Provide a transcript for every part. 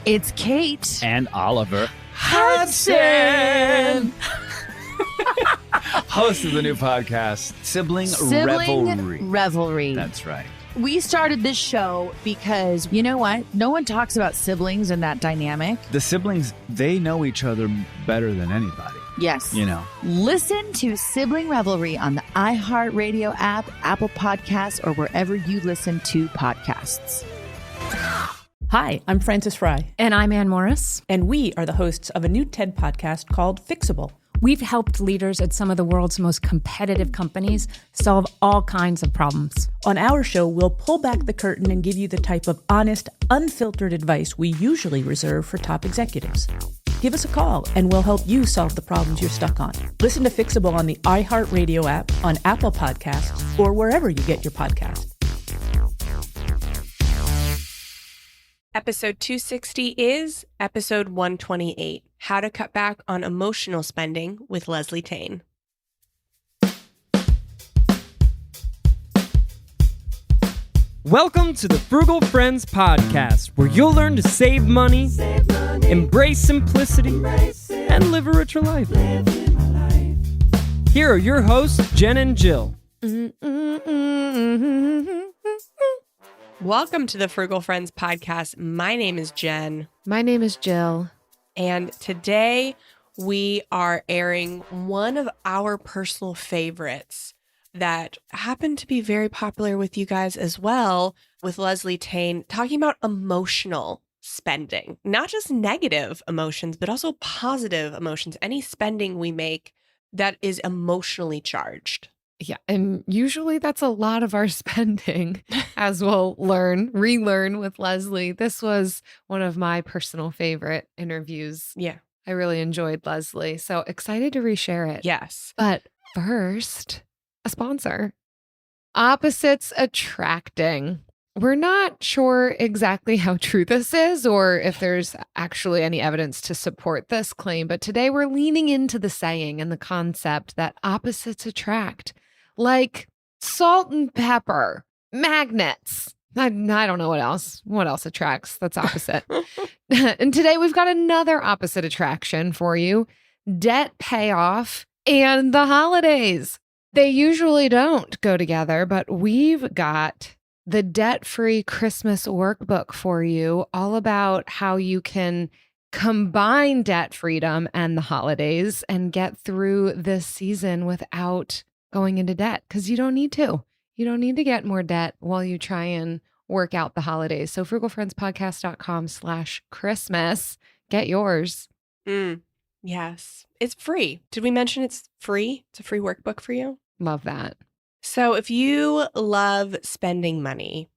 It's Kate. And Oliver Hudson. Host of the new podcast, Sibling Revelry. That's right. We started this show because, you know what? No one talks about siblings and that dynamic. The siblings, they know each other better than anybody. Yes. You know. Listen to Sibling Revelry on the iHeartRadio app, Apple Podcasts, or wherever you listen to podcasts. Hi, I'm Frances Fry. And I'm Ann Morris. And we are the hosts of a new TED podcast called Fixable. We've helped leaders at some of the world's most competitive companies solve all kinds of problems. On our show, we'll pull back the curtain and give you the type of honest, unfiltered advice we usually reserve for top executives. Give us a call and we'll help you solve the problems you're stuck on. Listen to Fixable on the iHeartRadio app, on Apple Podcasts, or wherever you get your podcasts. Episode 260 is episode 128, How to Cut Back on Emotional Spending with Leslie Tayne. Welcome to the Frugal Friends podcast, where you'll learn to save money, embrace simplicity, and live a richer life. Here are your hosts, Jen and Jill. Welcome to the Frugal Friends podcast. My name is Jen. My name is Jill. And today we are airing one of our personal favorites that happened to be very popular with you guys as well, with Leslie Tayne, talking about emotional spending. Not just negative emotions, but also positive emotions. Any spending we make that is emotionally charged. Yeah, and usually that's a lot of our spending, as we'll relearn with Leslie. This was one of my personal favorite interviews. Yeah. I really enjoyed Leslie, so excited to reshare it. Yes. But first, a sponsor. Opposites attracting. We're not sure exactly how true this is or if there's actually any evidence to support this claim, but today we're leaning into the saying and the concept that opposites attract, like salt and pepper, magnets. I don't know what else. What else attracts that's opposite? And today we've got another opposite attraction for you: debt payoff and the holidays. They usually don't go together, but we've got the debt-free Christmas workbook for you, all about how you can combine debt freedom and the holidays and get through this season without going into debt, because you don't need to. You don't need to get more debt while you try and work out the holidays. So frugalfriendspodcast.com/Christmas. Get yours. Yes. It's free. Did we mention it's free? It's a free workbook for you? Love that. So if you love spending money,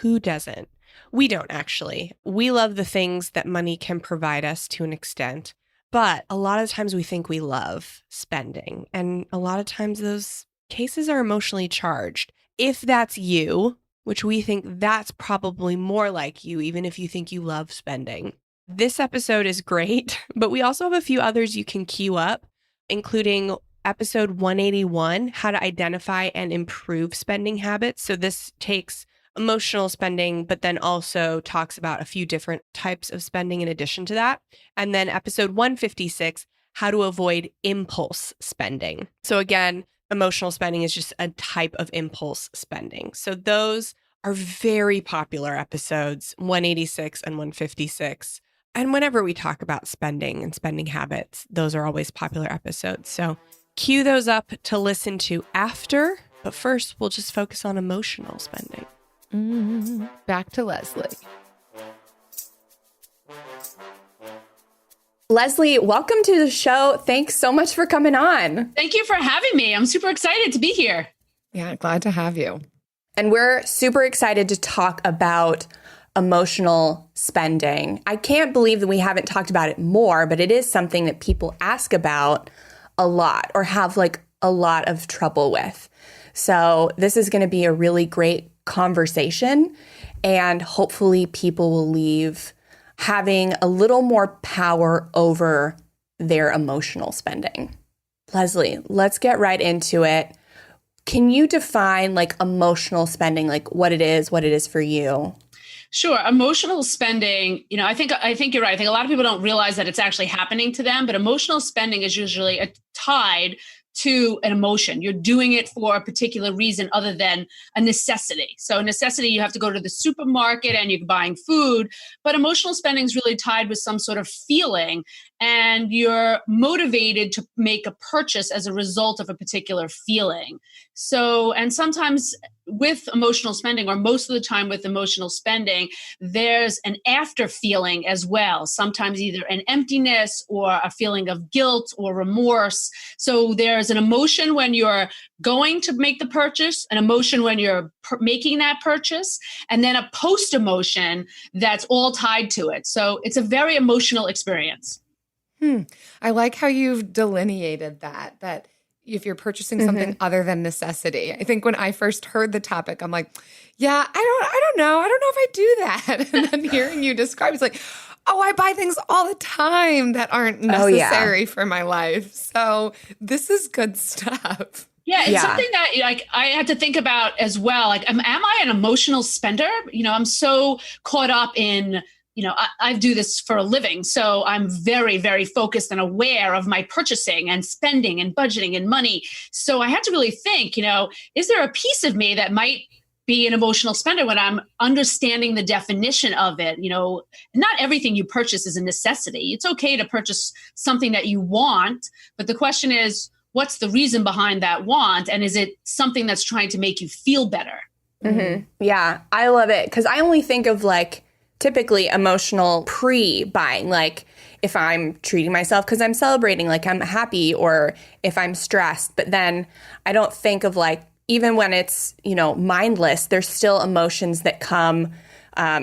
who doesn't? We don't, actually. We love the things that money can provide us to an extent, but a lot of times we think we love spending, and a lot of times those cases are emotionally charged. If that's you, which we think that's probably more like you, even if you think you love spending, this episode is great, but we also have a few others you can queue up, including episode 181, How to Identify and Improve Spending Habits. So this takes emotional spending, but then also talks about a few different types of spending in addition to that. And then episode 156, How to Avoid Impulse Spending. So again, emotional spending is just a type of impulse spending. So those are very popular episodes, 186 and 156. And whenever we talk about spending and spending habits, those are always popular episodes. So cue those up to listen to after, but first we'll just focus on emotional spending. Back to Leslie. Leslie, welcome to the show. Thanks so much for coming on. Thank you for having me. I'm super excited to be here. Yeah, glad to have you. And we're super excited to talk about emotional spending. I can't believe that we haven't talked about it more, but it is something that people ask about a lot or have like a lot of trouble with. So this is going to be a really great conversation, and hopefully people will leave having a little more power over their emotional spending. Leslie, let's get right into it. Can you define like emotional spending, like what it is for you? Sure. Emotional spending, I think you're right. I think a lot of people don't realize that it's actually happening to them, but emotional spending is usually tied to an emotion. You're doing it for a particular reason other than a necessity. So a necessity, you have to go to the supermarket and you're buying food, but emotional spending is really tied with some sort of feeling, and you're motivated to make a purchase as a result of a particular feeling. So, and sometimes with emotional spending, or most of the time with emotional spending, there's an after feeling as well. Sometimes either an emptiness or a feeling of guilt or remorse. So there's an emotion when you're going to make the purchase, an emotion when you're making that purchase, and then a post emotion that's all tied to it. So it's a very emotional experience. I like how you've delineated that if you're purchasing something other than necessity. I think when I first heard the topic, I'm like, yeah, I don't know. I don't know if I do that. And then hearing you describe, it's like, oh, I buy things all the time that aren't necessary for my life. So this is good stuff. Yeah, it's something that I had to think about as well. Like, am I an emotional spender? I'm so caught up in, I do this for a living. So I'm very, very focused and aware of my purchasing and spending and budgeting and money. So I had to really think, is there a piece of me that might be an emotional spender when I'm understanding the definition of it? Not everything you purchase is a necessity. It's okay to purchase something that you want, but the question is, what's the reason behind that want? And is it something that's trying to make you feel better? Mm-hmm. Yeah, I love it. Because I only think of typically emotional pre-buying, like if I'm treating myself because I'm celebrating, like I'm happy, or if I'm stressed. But then I don't think of even when it's, mindless, there's still emotions that come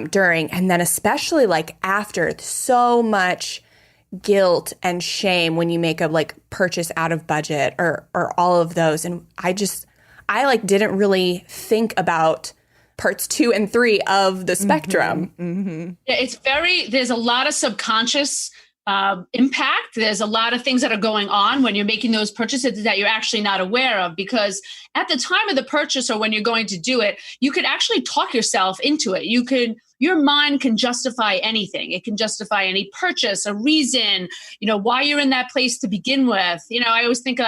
during, and then especially after. So much guilt and shame when you make a purchase out of budget or all of those. And I didn't really think about parts 2 and 3 of the spectrum. Yeah, there's a lot of subconscious impact. There's a lot of things that are going on when you're making those purchases that you're actually not aware of, because at the time of the purchase or when you're going to do it, you could actually talk yourself into it. Your mind can justify anything. It can justify any purchase, a reason, why you're in that place to begin with. I always think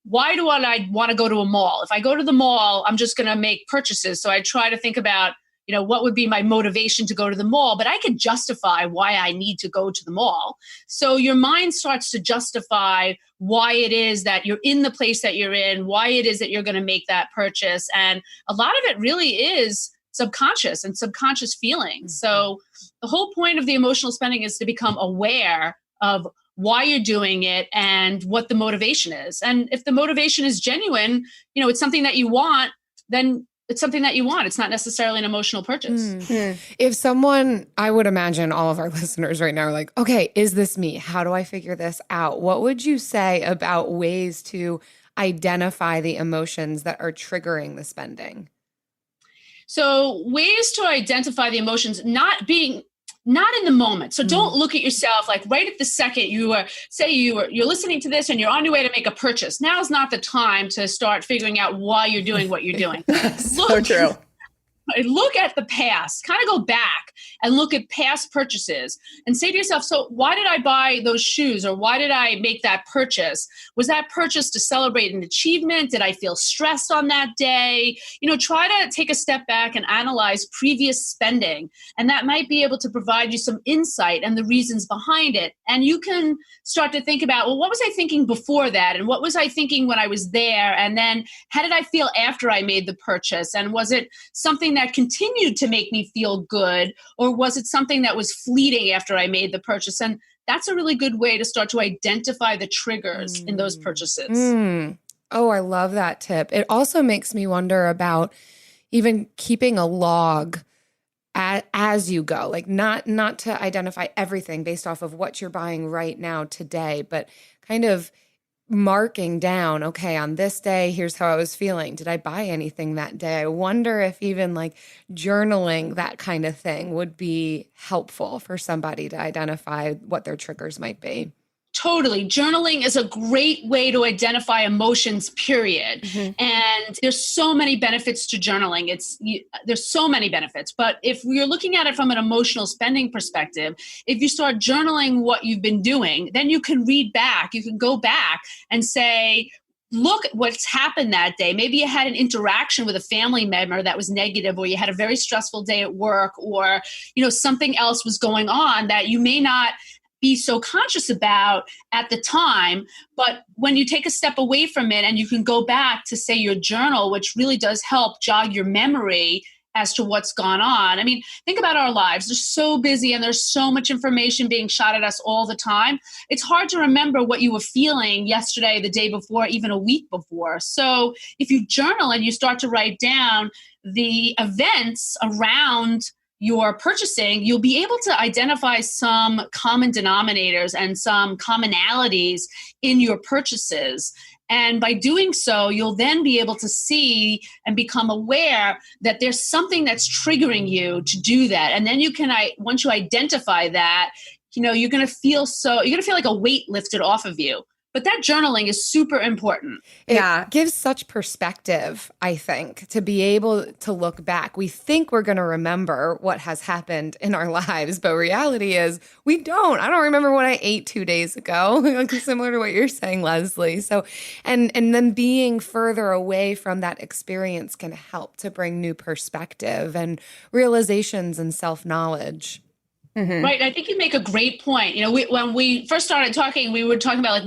why do I want to go to a mall? If I go to the mall, I'm just going to make purchases. So I try to think about, what would be my motivation to go to the mall? But I could justify why I need to go to the mall. So your mind starts to justify why it is that you're in the place that you're in, why it is that you're going to make that purchase. And a lot of it really is subconscious and subconscious feelings. So the whole point of the emotional spending is to become aware of why you're doing it and what the motivation is. And if the motivation is genuine, it's something that you want, then it's something that you want. It's not necessarily an emotional purchase. If someone, I would imagine all of our listeners right now are like, okay, is this me? How do I figure this out? What would you say about ways to identify the emotions that are triggering the spending? So ways to identify the emotions, not in the moment. So don't look at yourself right at the second you're listening to this and you're on your way to make a purchase. Now's not the time to start figuring out why you're doing what you're doing. So true. Look at the past, kind of go back and look at past purchases and say to yourself, so why did I buy those shoes, or why did I make that purchase? Was that purchase to celebrate an achievement? Did I feel stressed on that day? Try to take a step back and analyze previous spending, and that might be able to provide you some insight and the reasons behind it. And you can start to think about, well, what was I thinking before that? And what was I thinking when I was there? And then how did I feel after I made the purchase? And was it something that continued to make me feel good, or was it something that was fleeting after I made the purchase? And that's a really good way to start to identify the triggers in those purchases. Oh, I love that tip. It also makes me wonder about even keeping a log as you go, not to identify everything based off of what you're buying right now today, but kind of marking down, okay, on this day, here's how I was feeling. Did I buy anything that day? I wonder if even journaling, that kind of thing, would be helpful for somebody to identify what their triggers might be. Totally. Journaling is a great way to identify emotions, period. And there's so many benefits to journaling. There's so many benefits. But if you're looking at it from an emotional spending perspective, if you start journaling what you've been doing, then you can read back. You can go back and say, look at what's happened that day. Maybe you had an interaction with a family member that was negative, or you had a very stressful day at work, or, something else was going on that you may not be so conscious about at the time. But when you take a step away from it and you can go back to, say, your journal, which really does help jog your memory as to what's gone on. I mean, think about our lives. They're so busy and there's so much information being shot at us all the time. It's hard to remember what you were feeling yesterday, the day before, even a week before. So if you journal and you start to write down the events around your purchasing, you'll be able to identify some common denominators and some commonalities in your purchases. And by doing so, you'll then be able to see and become aware that there's something that's triggering you to do that. And then you can, once you identify that, you're going to feel like a weight lifted off of you. But that journaling is super important. It gives such perspective, I think, to be able to look back. We think we're going to remember what has happened in our lives, but reality is we don't. I don't remember what I ate 2 days ago, similar to what you're saying, Leslie. So, and then being further away from that experience can help to bring new perspective and realizations and self-knowledge. Right. I think you make a great point. When we first started talking, we were talking about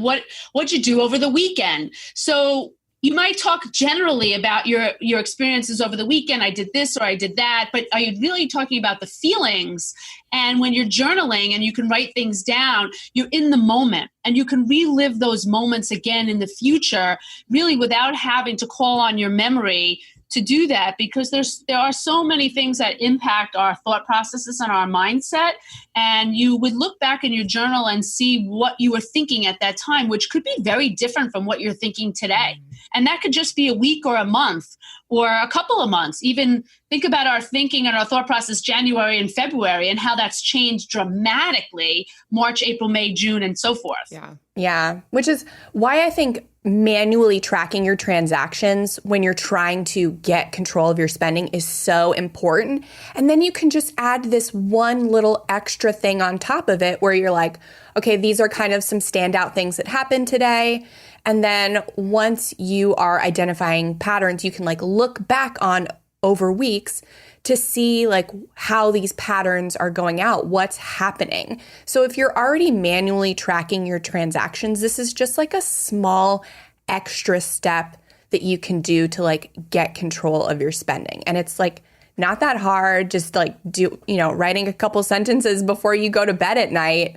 what'd you do over the weekend? So you might talk generally about your experiences over the weekend. I did this or I did that, but are you really talking about the feelings? And when you're journaling and you can write things down, you're in the moment and you can relive those moments again in the future, really without having to call on your memory to do that, because there are so many things that impact our thought processes and our mindset. And you would look back in your journal and see what you were thinking at that time, which could be very different from what you're thinking today. And that could just be a week or a month or a couple of months. Even think about our thinking and our thought process January and February and how that's changed dramatically March, April, May, June, and so forth. Yeah. Which is why I think manually tracking your transactions when you're trying to get control of your spending is so important. And then you can just add this one little extra thing on top of it where you're like, okay, these are kind of some standout things that happened today. And then once you are identifying patterns, you can look back on over weeks to see how these patterns are going out, what's happening. So if you're already manually tracking your transactions, this is just a small extra step that you can do to get control of your spending. And it's not that hard. Just writing a couple sentences before you go to bed at night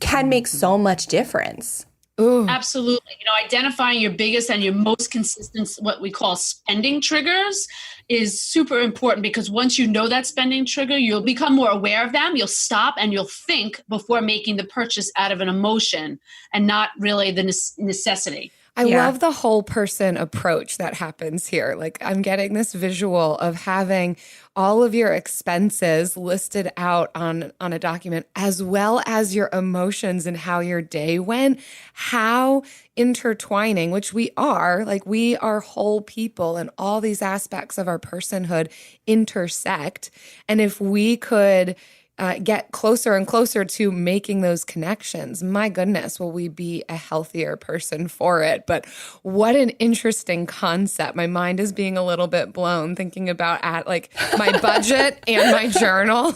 can make so much difference. Ooh. Absolutely. Identifying your biggest and your most consistent, what we call spending triggers, is super important, because once you know that spending trigger, you'll become more aware of them. You'll stop and you'll think before making the purchase out of an emotion and not really the necessity. I love the whole person approach that happens here. I'm getting this visual of having all of your expenses listed out on a document, as well as your emotions and how your day went, how intertwining, which we are whole people, and all these aspects of our personhood intersect. And if we could get closer and closer to making those connections, my goodness, will we be a healthier person for it? But what an interesting concept. My mind is being a little bit blown thinking about my budget and my journal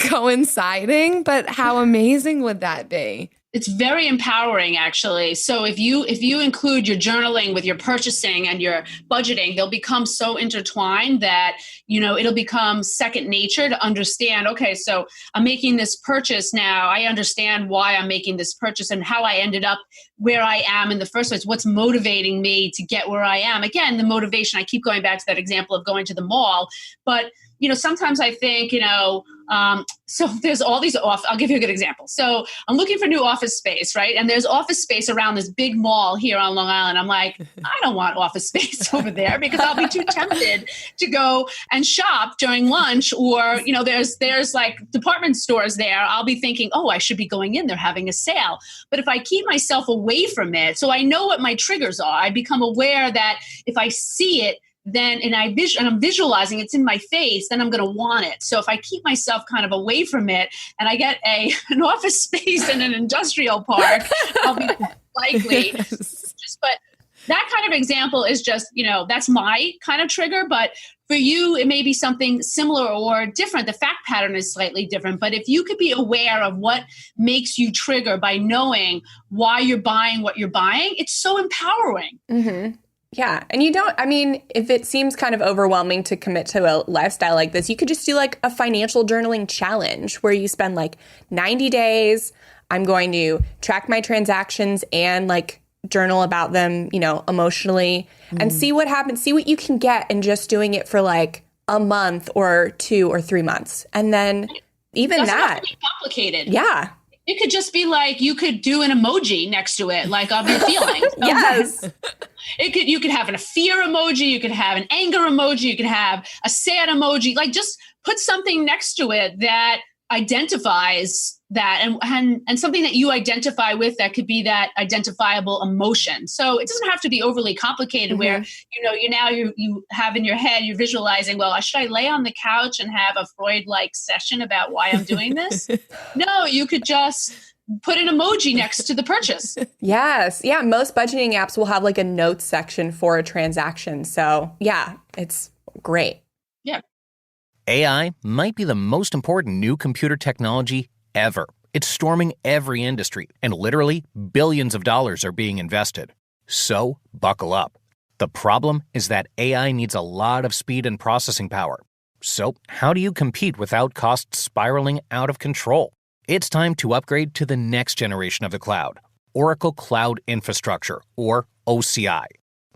coinciding. But how amazing would that be? It's very empowering, actually. So if you include your journaling with your purchasing and your budgeting, they'll become so intertwined that, it'll become second nature to understand, okay, so I'm making this purchase now. I understand why I'm making this purchase and how I ended up where I am in the first place. What's motivating me to get where I am? Again, the motivation, I keep going back to that example of going to the mall, but sometimes I think, so there's all these I'll give you a good example. So I'm looking for new office space, right? And there's office space around this big mall here on Long Island. I'm like, I don't want office space over there because I'll be too tempted to go and shop during lunch, or, there's like department stores there. I'll be thinking, oh, I should be going in. They're having a sale. But if I keep myself away from it, so I know what my triggers are, I become aware that if I see it, then and I'm visualizing it's in my face, then I'm going to want it. So if I keep myself kind of away from it and I get an office space in an industrial park, I'll be likely. But that kind of example is just, that's my kind of trigger. But for you, it may be something similar or different. The fact pattern is slightly different. But if you could be aware of what makes you trigger by knowing why you're buying what you're buying, it's so empowering. Mm-hmm. Yeah. And if it seems kind of overwhelming to commit to a lifestyle like this, you could just do like a financial journaling challenge where you spend like 90 days. I'm going to track my transactions and like journal about them, emotionally, and see what happens, see what you can get in just doing it for like a month or 2 or 3 months. And then even doesn't that. have to be complicated. Yeah. It could just be like, you could do an emoji next to it, like of your feelings. Yes. You could have a fear emoji. You could have an anger emoji. You could have a sad emoji. Like just put something next to it that identifies that and something that you identify with that could be that identifiable emotion. So it doesn't have to be overly complicated where, you have in your head, you're visualizing, well, should I lay on the couch and have a Freud-like session about why I'm doing this? No, you could just put an emoji next to the purchase. Yes. Yeah. Most budgeting apps will have like a notes section for a transaction. So yeah, it's great. Yeah. AI might be the most important new computer technology ever. It's storming every industry, and literally billions of dollars are being invested. So buckle up. The problem is that AI needs a lot of speed and processing power. So how do you compete without costs spiraling out of control? It's time to upgrade to the next generation of the cloud, Oracle Cloud Infrastructure, or OCI.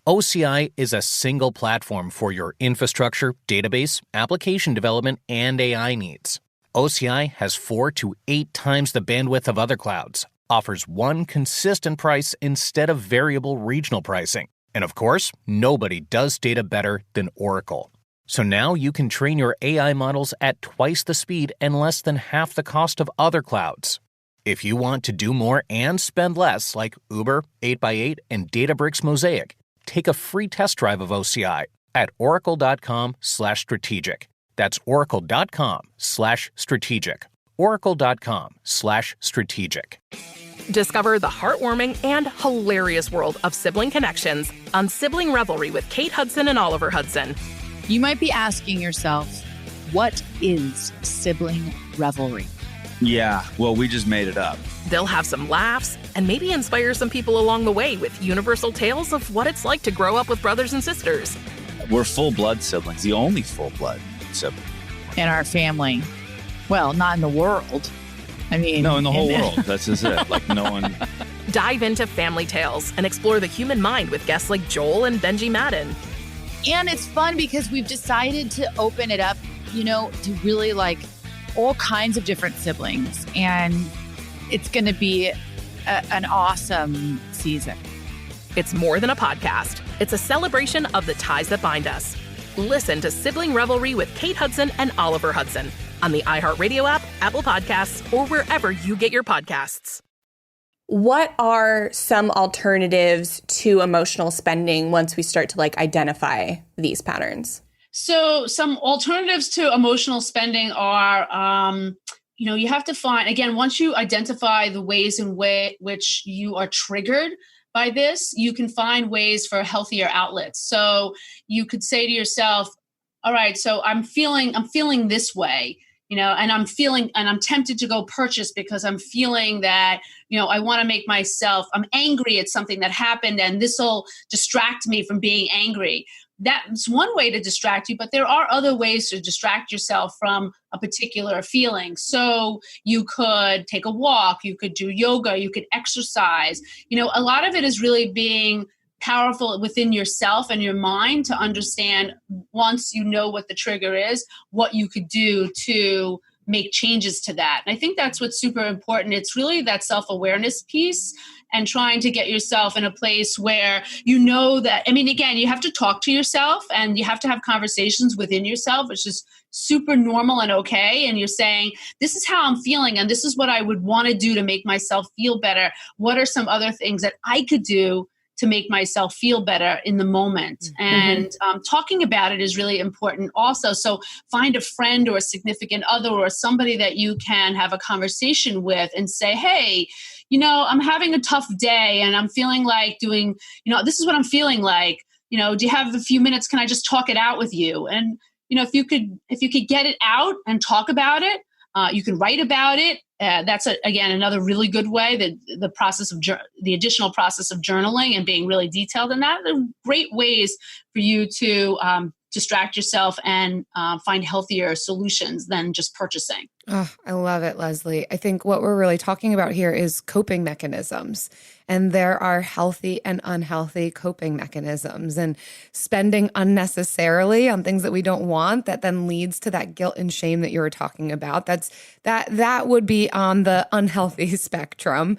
OCI is a single platform for your infrastructure, database, application development, and AI needs. OCI has 4 to 8 times the bandwidth of other clouds, offers one consistent price instead of variable regional pricing. And of course, nobody does data better than Oracle. So now you can train your AI models at twice the speed and less than half the cost of other clouds. If you want to do more and spend less, like Uber, 8x8, and Databricks Mosaic, take a free test drive of OCI at oracle.com/strategic. That's oracle.com/strategic. oracle.com/strategic. Discover the heartwarming and hilarious world of sibling connections on Sibling Revelry with Kate Hudson and Oliver Hudson. You might be asking yourself, what is sibling revelry? Yeah, well, we just made it up. They'll have some laughs and maybe inspire some people along the way with universal tales of what it's like to grow up with brothers and sisters. We're full-blood siblings, the only full-blood sibling. In our family. Well, not in the world. No, in the whole world. That's just it. Like no one. Dive into family tales and explore the human mind with guests like Joel and Benji Madden. And it's fun because we've decided to open it up, to really like all kinds of different siblings. And it's going to be an awesome season. It's more than a podcast. It's a celebration of the ties that bind us. Listen to Sibling Revelry with Kate Hudson and Oliver Hudson on the iHeartRadio app, Apple Podcasts, or wherever you get your podcasts. What are some alternatives to emotional spending once we start to identify these patterns? So some alternatives to emotional spending are, you have to find, again, once you identify the ways in which you are triggered by this, you can find ways for healthier outlets. So you could say to yourself, all right, so I'm feeling this way, and I'm tempted to go purchase because I'm feeling that, I want to make I'm angry at something that happened and this will distract me from being angry. That's one way to distract you, but there are other ways to distract yourself from a particular feeling. So you could take a walk, you could do yoga, you could exercise. A lot of it is really being powerful within yourself and your mind to understand, once you know what the trigger is, what you could do to make changes to that. And I think that's what's super important. It's really that self-awareness piece and trying to get yourself in a place where you know that, I mean, again, you have to talk to yourself and you have to have conversations within yourself, which is super normal and okay. And you're saying, this is how I'm feeling and this is what I would want to do to make myself feel better. What are some other things that I could do to make myself feel better in the moment? And talking about it is really important also. So find a friend or a significant other or somebody that you can have a conversation with and say, hey, you know, I'm having a tough day and I'm feeling like doing, you know, this is what I'm feeling like, you know, do you have a few minutes? Can I just talk it out with you? And, you know, if you could get it out and talk about it, you can write about it. That's again another really good way. The process of the additional process of journaling and being really detailed in that. They're great ways for you to distract yourself and find healthier solutions than just purchasing. Oh, I love it, Leslie. I think what we're really talking about here is coping mechanisms. And there are healthy and unhealthy coping mechanisms, and spending unnecessarily on things that we don't want that then leads to that guilt and shame that you were talking about. That would be on the unhealthy spectrum.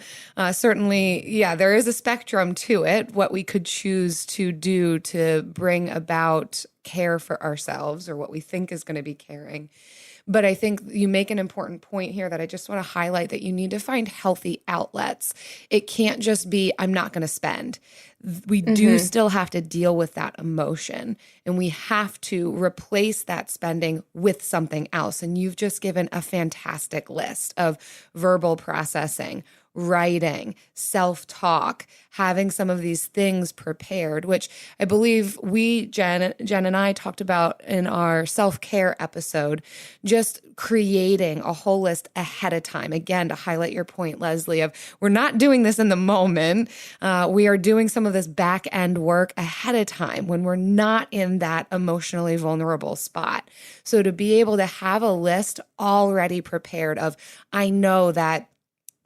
Certainly, yeah, there is a spectrum to it, what we could choose to do to bring about care for ourselves or what we think is going to be caring. But I think you make an important point here that I just want to highlight, that you need to find healthy outlets. It can't just be, I'm not going to spend. We do still have to deal with that emotion, and we have to replace that spending with something else. And you've just given a fantastic list of verbal processing, writing, self-talk, having some of these things prepared, which I believe Jen and I talked about in our self-care episode, just creating a whole list ahead of time. Again, to highlight your point, Leslie, of we're not doing this in the moment. We are doing some of this back end work ahead of time when we're not in that emotionally vulnerable spot. So to be able to have a list already prepared of, I know that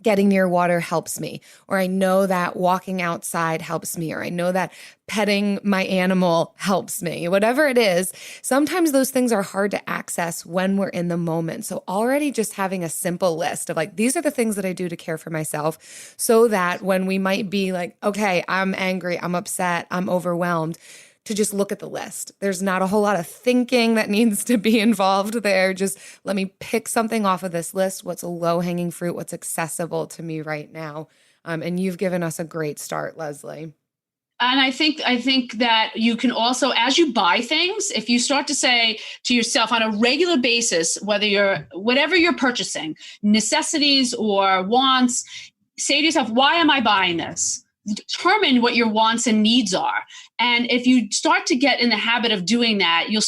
getting near water helps me, or I know that walking outside helps me, or I know that petting my animal helps me, whatever it is. Sometimes those things are hard to access when we're in the moment. So already just having a simple list of like, these are the things that I do to care for myself, so that when we might be like, okay, I'm angry, I'm upset, I'm overwhelmed, to just look at the list. There's not a whole lot of thinking that needs to be involved there. Just let me pick something off of this list. What's a low-hanging fruit? What's accessible to me right now? And you've given us a great start, Leslie. And I think that you can also, as you buy things, if you start to say to yourself on a regular basis, whatever you're purchasing, necessities or wants, say to yourself, why am I buying this? Determine what your wants and needs are. And if you start to get in the habit of doing that, you'll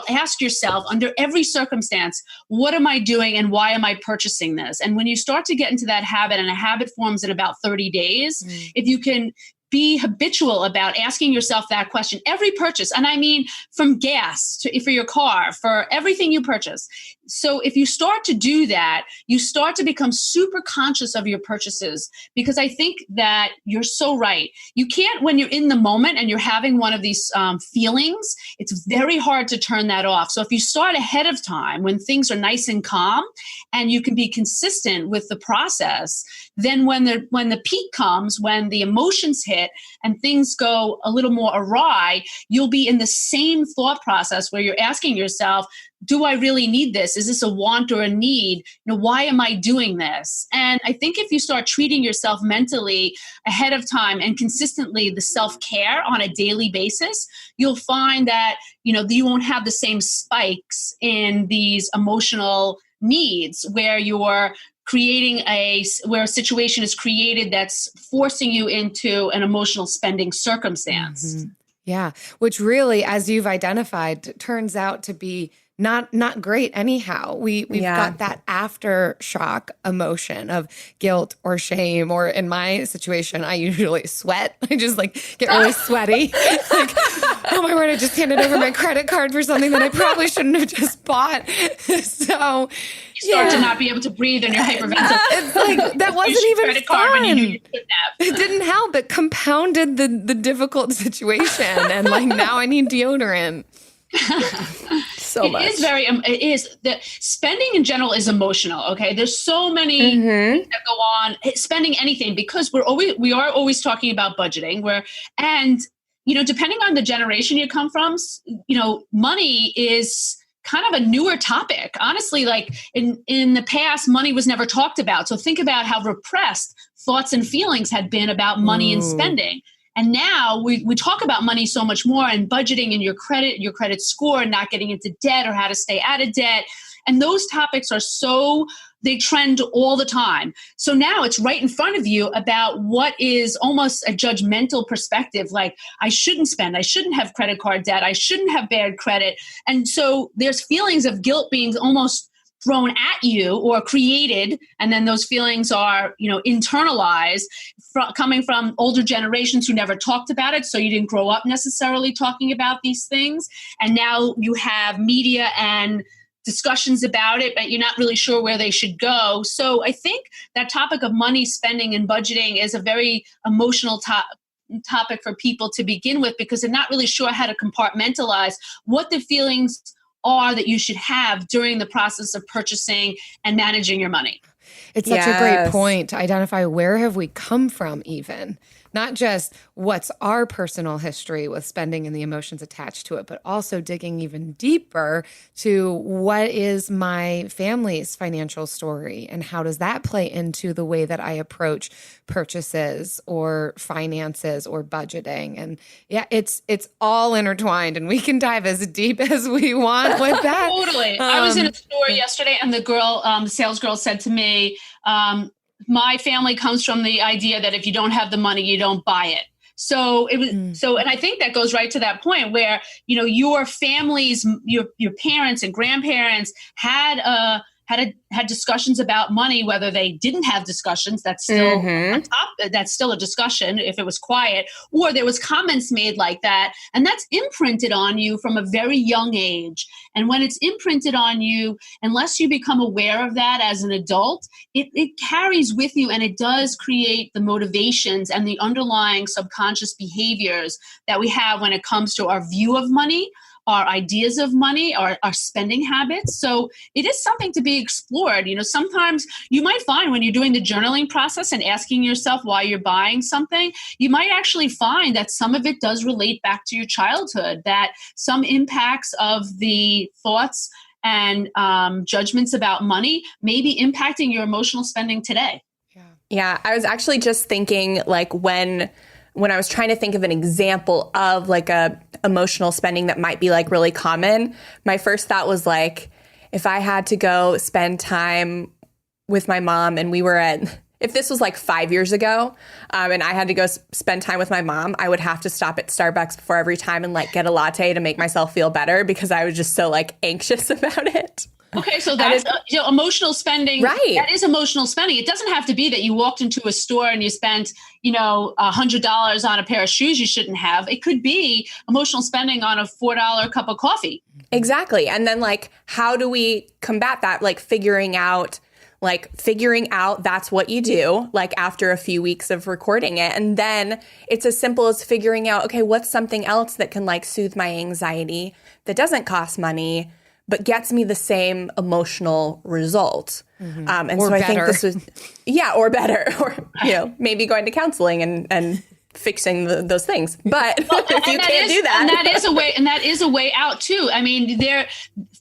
ask yourself under every circumstance, what am I doing and why am I purchasing this? And when you start to get into that habit, and a habit forms in about 30 days, if you can be habitual about asking yourself that question, every purchase, and I mean from gas for your car, for everything you purchase. So if you start to do that, you start to become super conscious of your purchases, because I think that you're so right. You can't, when you're in the moment and you're having one of these feelings, it's very hard to turn that off. So if you start ahead of time when things are nice and calm and you can be consistent with the process, then when the peak comes, when the emotions hit and things go a little more awry, you'll be in the same thought process where you're asking yourself, do I really need this? Is this a want or a need? Why am I doing this? And I think if you start treating yourself mentally ahead of time and consistently, the self-care on a daily basis, you'll find that, you won't have the same spikes in these emotional needs where you're creating where a situation is created that's forcing you into an emotional spending circumstance. Mm-hmm. Yeah, which really, as you've identified, turns out to be not great anyhow. We've got that aftershock emotion of guilt or shame, or in my situation, I usually sweat. I just get really sweaty. oh my word, I just handed over my credit card for something that I probably shouldn't have just bought. So you start to not be able to breathe and you're hyperventilating. It's like, that wasn't even credit card fun. when you knew you couldn't have. It didn't help. It compounded the difficult situation. And like, now I need deodorant. So much. It is the spending in general is emotional. Okay. There's so many things that go on spending anything because we are always talking about budgeting depending on the generation you come from, money is kind of a newer topic. Honestly, like in the past, money was never talked about. So think about how repressed thoughts and feelings had been about money and spending. And now we talk about money so much more and budgeting and your credit score and not getting into debt or how to stay out of debt. And those topics they trend all the time. So now it's right in front of you about what is almost a judgmental perspective. Like, I shouldn't spend, I shouldn't have credit card debt, I shouldn't have bad credit. And so there's feelings of guilt being almost thrown at you or created, and then those feelings are, internalized coming from older generations who never talked about it. So you didn't grow up necessarily talking about these things. And now you have media and discussions about it, but you're not really sure where they should go. So I think that topic of money, spending, and budgeting is a very emotional topic for people to begin with because they're not really sure how to compartmentalize what the feelings are that you should have during the process of purchasing and managing your money. It's such a great point to identify where have we come from even. Not just what's our personal history with spending and the emotions attached to it, but also digging even deeper to what is my family's financial story and how does that play into the way that I approach purchases or finances or budgeting. And it's all intertwined and we can dive as deep as we want with that. Totally. I was in a store yesterday and the sales girl said to me, my family comes from the idea that if you don't have the money, you don't buy it. So it was and I think that goes right to that point where, your families, your parents and grandparents had discussions about money, whether they didn't have discussions, that's still on top, that's still a discussion if it was quiet, or there was comments made like that. And that's imprinted on you from a very young age. And when it's imprinted on you, unless you become aware of that as an adult, it carries with you and it does create the motivations and the underlying subconscious behaviors that we have when it comes to our view of money, our ideas of money, our spending habits. So it is something to be explored. Sometimes you might find when you're doing the journaling process and asking yourself why you're buying something, you might actually find that some of it does relate back to your childhood, that some impacts of the thoughts and judgments about money may be impacting your emotional spending today. Yeah, I was actually just thinking like when I was trying to think of an example of like a emotional spending that might be like really common, my first thought was like, if I had to go spend time with my mom and if this was like 5 years ago and I had to go spend time with my mom, I would have to stop at Starbucks before every time and like get a latte to make myself feel better because I was just so like anxious about it. Okay, so that's emotional spending. Right. That is emotional spending. It doesn't have to be that you walked into a store and you spent, $100 on a pair of shoes you shouldn't have. It could be emotional spending on a $4 cup of coffee. Exactly. And then like, how do we combat that? Like figuring out that's what you do, like after a few weeks of recording it. And then it's as simple as figuring out, okay, what's something else that can like soothe my anxiety that doesn't cost money, but gets me the same emotional result. And or so better. I think this was, or better, or, maybe going to counseling and fixing those things. But if you can't do that. And that is a way out too. I mean,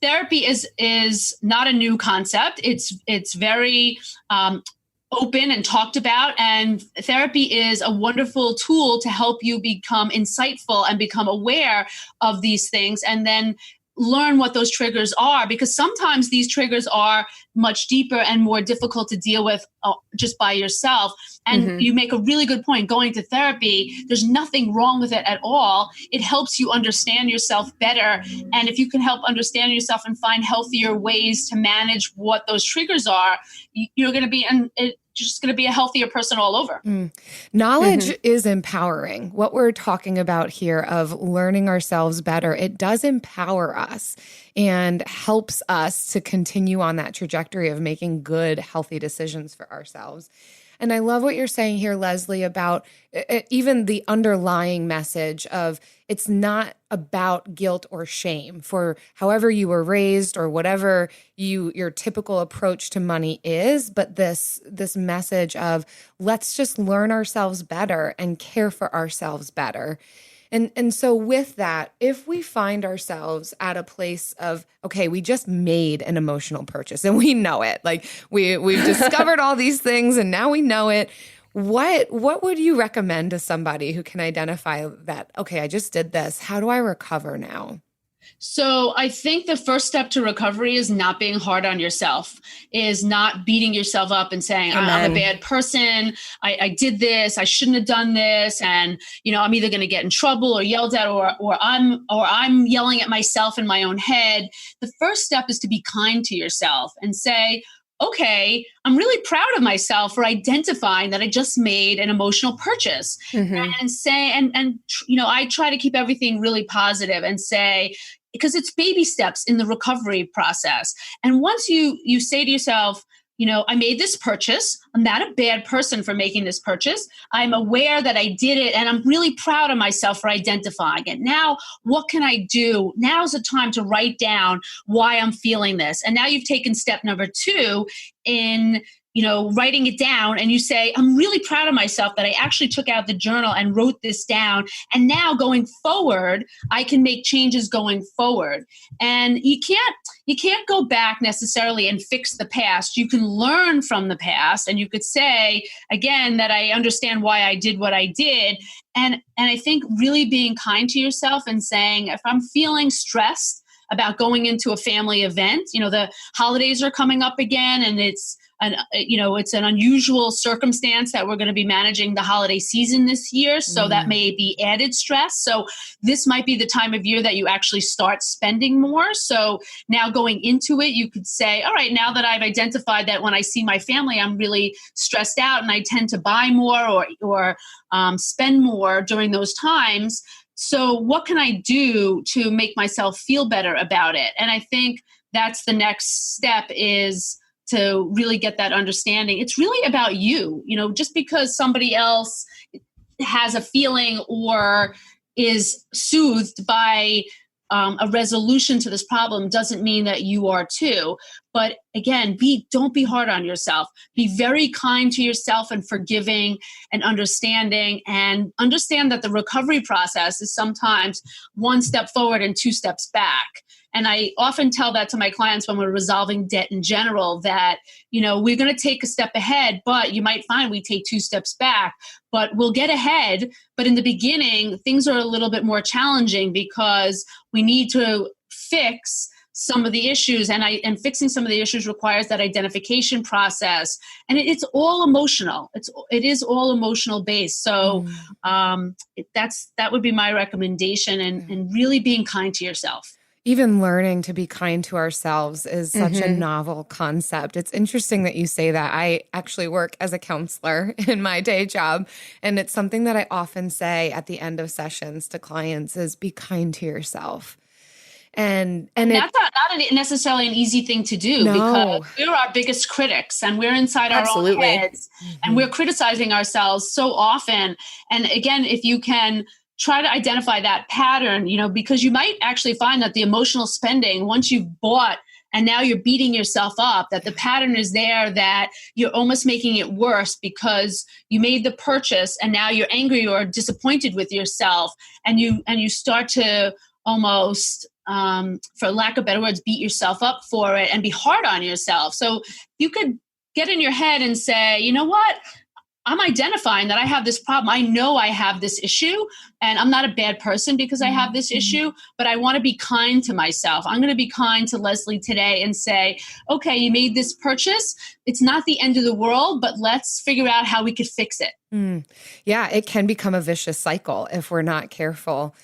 therapy is not a new concept. It's very, open and talked about, and therapy is a wonderful tool to help you become insightful and become aware of these things, and then learn what those triggers are, because sometimes these triggers are much deeper and more difficult to deal with just by yourself. And you make a really good point. Going to therapy, there's nothing wrong with it at all. It helps you understand yourself better. And if you can help understand yourself and find healthier ways to manage what those triggers are, you're going to be just going to be a healthier person all over. Knowledge is empowering. What we're talking about here of learning ourselves better, it does empower us and helps us to continue on that trajectory of making good, healthy decisions for ourselves. And I love what you're saying here, Leslie, about even the underlying message of it's not about guilt or shame for however you were raised or whatever your typical approach to money is, but this message of let's just learn ourselves better and care for ourselves better. And so with that, if we find ourselves at a place of, okay, we just made an emotional purchase and we know it, like we've discovered all these things and now we know it. What would you recommend to somebody who can identify that, okay, I just did this. How do I recover now? So I think the first step to recovery is not being hard on yourself, is not beating yourself up and saying, I'm a bad person. I did this. I shouldn't have done this. And, I'm either going to get in trouble or yelled at, or I'm yelling at myself in my own head. The first step is to be kind to yourself and say, okay, I'm really proud of myself for identifying that I just made an emotional purchase, and say, and I try to keep everything really positive and say, because it's baby steps in the recovery process. And once you say to yourself, I made this purchase. I'm not a bad person for making this purchase. I'm aware that I did it, and I'm really proud of myself for identifying it. Now, what can I do? Now's the time to write down why I'm feeling this. And now you've taken step number 2 in writing it down, and you say, I'm really proud of myself that I actually took out the journal and wrote this down. And now going forward, I can make changes going forward. And you can't go back necessarily and fix the past. You can learn from the past, and you could say, again, that I understand why I did what I did. And I think really being kind to yourself and saying, if I'm feeling stressed about going into a family event, the holidays are coming up again, and it's an unusual circumstance that we're going to be managing the holiday season this year. So that may be added stress. So this might be the time of year that you actually start spending more. So now going into it, you could say, all right, now that I've identified that when I see my family, I'm really stressed out and I tend to buy more or spend more during those times. So what can I do to make myself feel better about it? And I think that's the next step, is to really get that understanding. It's really about you, just because somebody else has a feeling or is soothed by a resolution to this problem doesn't mean that you are too. But again, don't be hard on yourself. Be very kind to yourself and forgiving and understanding, and understand that the recovery process is sometimes 1 step forward and 2 steps back. And I often tell that to my clients when we're resolving debt in general, that, we're going to take a step ahead, but you might find we take 2 steps back, but we'll get ahead. But in the beginning, things are a little bit more challenging because we need to fix some of the issues, and fixing some of the issues requires that identification process. And it's all emotional. It is all emotional based. So that would be my recommendation, and really being kind to yourself. Even learning to be kind to ourselves is such a novel concept. It's interesting that you say that. I actually work as a counselor in my day job, and it's something that I often say at the end of sessions to clients is be kind to yourself. And that's not necessarily an easy thing to do, because we're our biggest critics, and we're inside our own heads, and we're criticizing ourselves so often. And again, if you can try to identify that pattern, because you might actually find that the emotional spending, once you've bought and now you're beating yourself up, that the pattern is there, that you're almost making it worse because you made the purchase and now you're angry or disappointed with yourself, and you start to almost, for lack of better words, beat yourself up for it and be hard on yourself. So you could get in your head and say, you know what? I'm identifying that I have this problem. I know I have this issue, and I'm not a bad person because I have this issue, but I want to be kind to myself. I'm going to be kind to Leslie today and say, okay, you made this purchase. It's not the end of the world, but let's figure out how we could fix it. Yeah, it can become a vicious cycle if we're not careful.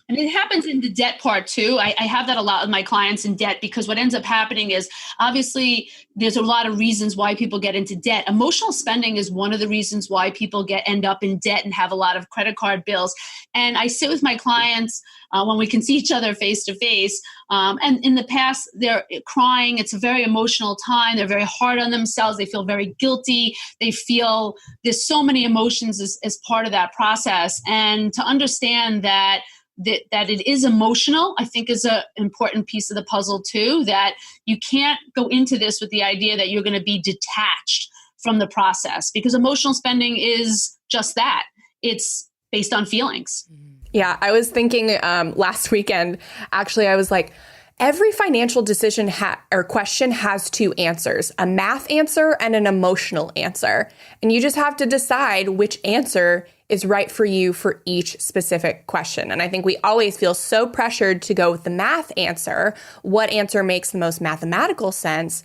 And it happens in the debt part too. I have that a lot with my clients in debt, because what ends up happening is obviously there's a lot of reasons why people get into debt. Emotional spending is one of the reasons why people end up in debt and have a lot of credit card bills. And I sit with my clients when we can see each other face to face. And in the past, they're crying. It's a very emotional time. They're very hard on themselves. They feel very guilty. They feel there's so many emotions as part of that process. And to understand that it is emotional, I think is an important piece of the puzzle too, that you can't go into this with the idea that you're going to be detached from the process, because emotional spending is just that. It's based on feelings. Yeah, I was thinking last weekend, actually, I was like, every financial decision or question has two answers, a math answer and an emotional answer. And you just have to decide which answer is right for you for each specific question. And I think we always feel so pressured to go with the math answer, what answer makes the most mathematical sense,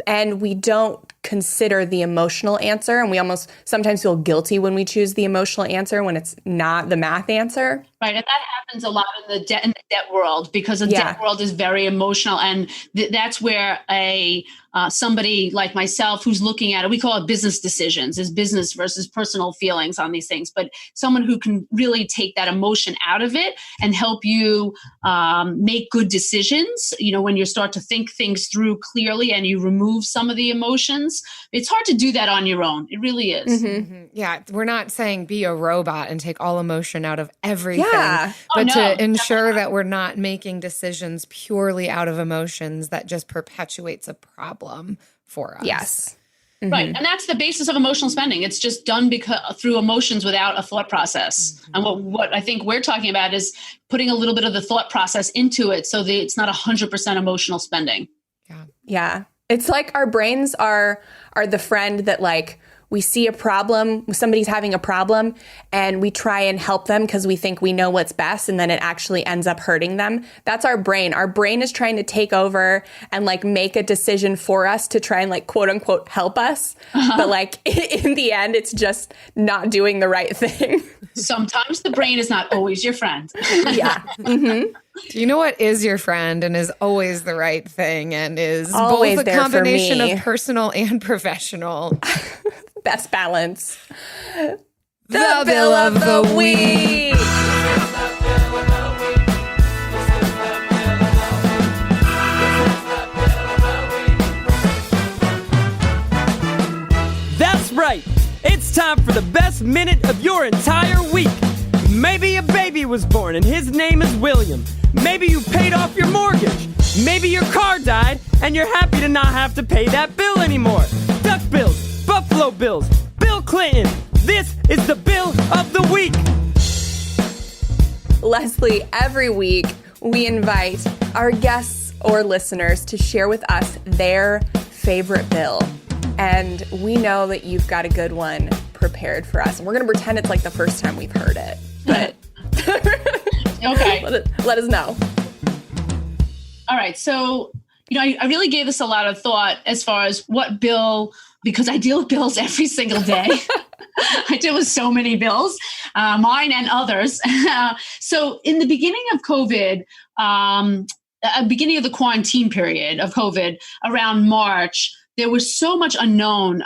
and we don't consider the emotional answer. And we almost sometimes feel guilty when we choose the emotional answer when it's not the math answer. Right. And that happens a lot in the debt world, because the debt world is very emotional. And that's where somebody like myself who's looking at it, we call it business decisions, is business versus personal feelings on these things. But someone who can really take that emotion out of it and help you make good decisions, when you start to think things through clearly and you remove some of the emotions. It's hard to do that on your own. It really is. Yeah. We're not saying be a robot and take all emotion out of everything, but to ensure that we're not making decisions purely out of emotions that just perpetuates a problem for us. Yes. Right. And that's the basis of emotional spending. It's just done through emotions without a thought process. And what I think we're talking about is putting a little bit of the thought process into it so that it's not 100% emotional spending. Yeah. It's like our brains are the friend that, like, we see a problem, somebody's having a problem, and we try and help them because we think we know what's best, and then it actually ends up hurting them. That's our brain. Our brain is trying to take over and, like, make a decision for us to try and, like, quote unquote help us. But, like, in the end, it's just not doing the right thing. Sometimes the brain is not always your friend. Yeah. Mm-hmm. Do you know what is your friend and is always the right thing and is always both a there combination for me. Of personal and professional? Best balance. The Bill of the Week. That's right. It's time for the best minute of your entire week. Maybe a baby was born and his name is William. Maybe you paid off your mortgage. Maybe your car died and you're happy to not have to pay that bill anymore. Duck bills, Buffalo Bills, Bill Clinton. This is the Bill of the Week. Leslie, every week we invite our guests or listeners to share with us their favorite bill. And we know that you've got a good one prepared for us. And we're going to pretend it's like the first time we've heard it. But okay. Let us know. All right. So, I really gave this a lot of thought as far as what bill, because I deal with bills every single day. I deal with so many bills, mine and others. So in the beginning of COVID, beginning of the quarantine period of COVID, around March, there was so much unknown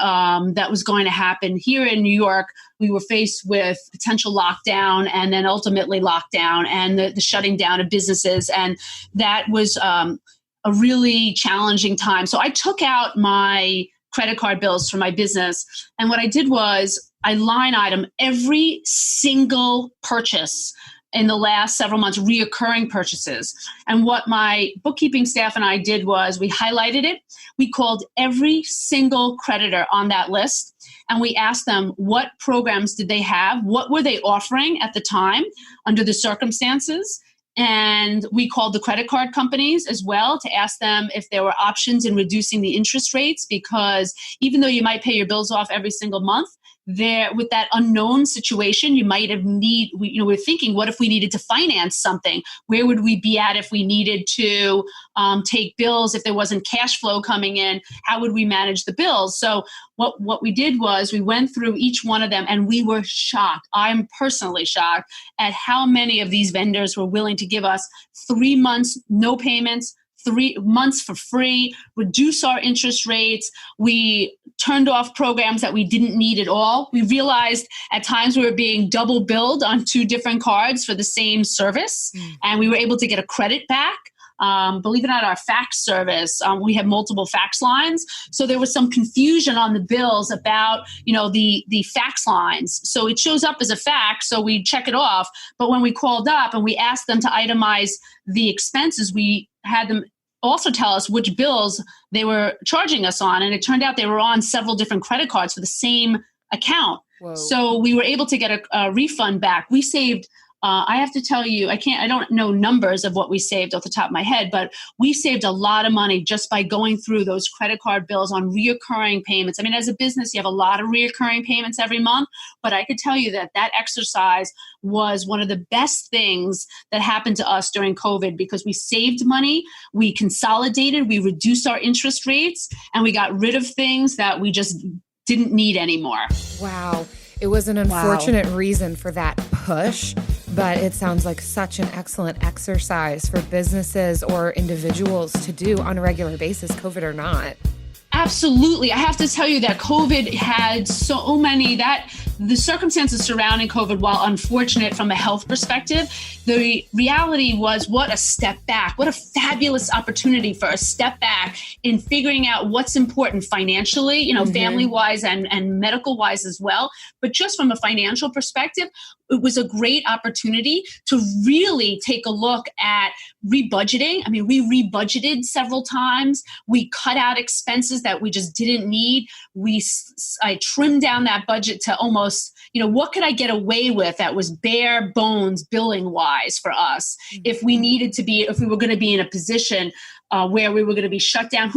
that was going to happen. Here in New York, we were faced with potential lockdown and then ultimately lockdown and the shutting down of businesses. And that was a really challenging time. So I took out my credit card bills for my business. And what I did was I line item every single purchase in the last several months, reoccurring purchases. And what my bookkeeping staff and I did was we highlighted it. We called every single creditor on that list and we asked them what programs did they have, what were they offering at the time under the circumstances. And we called the credit card companies as well to ask them if there were options in reducing the interest rates, because even though you might pay your bills off every single month, there with that unknown situation, you might have we're thinking, what if we needed to finance something? Where would we be at if we needed to take bills, if there wasn't cash flow coming in? How would we manage the bills? So what we did was we went through each one of them, and we were shocked. I'm personally shocked at how many of these vendors were willing to give us 3 months, no payments, 3 months for free, reduce our interest rates. We turned off programs that we didn't need at all. We realized at times we were being double billed on 2 different cards for the same service, and we were able to get a credit back. Believe it or not, our fax service, we have multiple fax lines. So there was some confusion on the bills about, the fax lines. So it shows up as a fax, so we check it off. But when we called up and we asked them to itemize the expenses, we had them also tell us which bills they were charging us on. And it turned out they were on several different credit cards for the same account. Whoa. So we were able to get a refund back. We saved, I have to tell you, I don't know numbers of what we saved off the top of my head, but we saved a lot of money just by going through those credit card bills on reoccurring payments. I mean, as a business, you have a lot of reoccurring payments every month, but I could tell you that exercise was one of the best things that happened to us during COVID, because we saved money, we consolidated, we reduced our interest rates, and we got rid of things that we just didn't need anymore. Wow. It was an unfortunate reason for that push, but it sounds like such an excellent exercise for businesses or individuals to do on a regular basis, COVID or not. Absolutely. I have to tell you that COVID had so many, that the circumstances surrounding COVID, while unfortunate from a health perspective, the reality was what a step back, what a fabulous opportunity for a step back in figuring out what's important financially, family-wise and medical-wise as well. But just from a financial perspective, it was a great opportunity to really take a look at rebudgeting. I mean, we rebudgeted several times. We cut out expenses that we just didn't need. I trimmed down that budget to almost, what could I get away with that was bare bones billing wise for us? If we were going to be in a position where we were going to be shut down.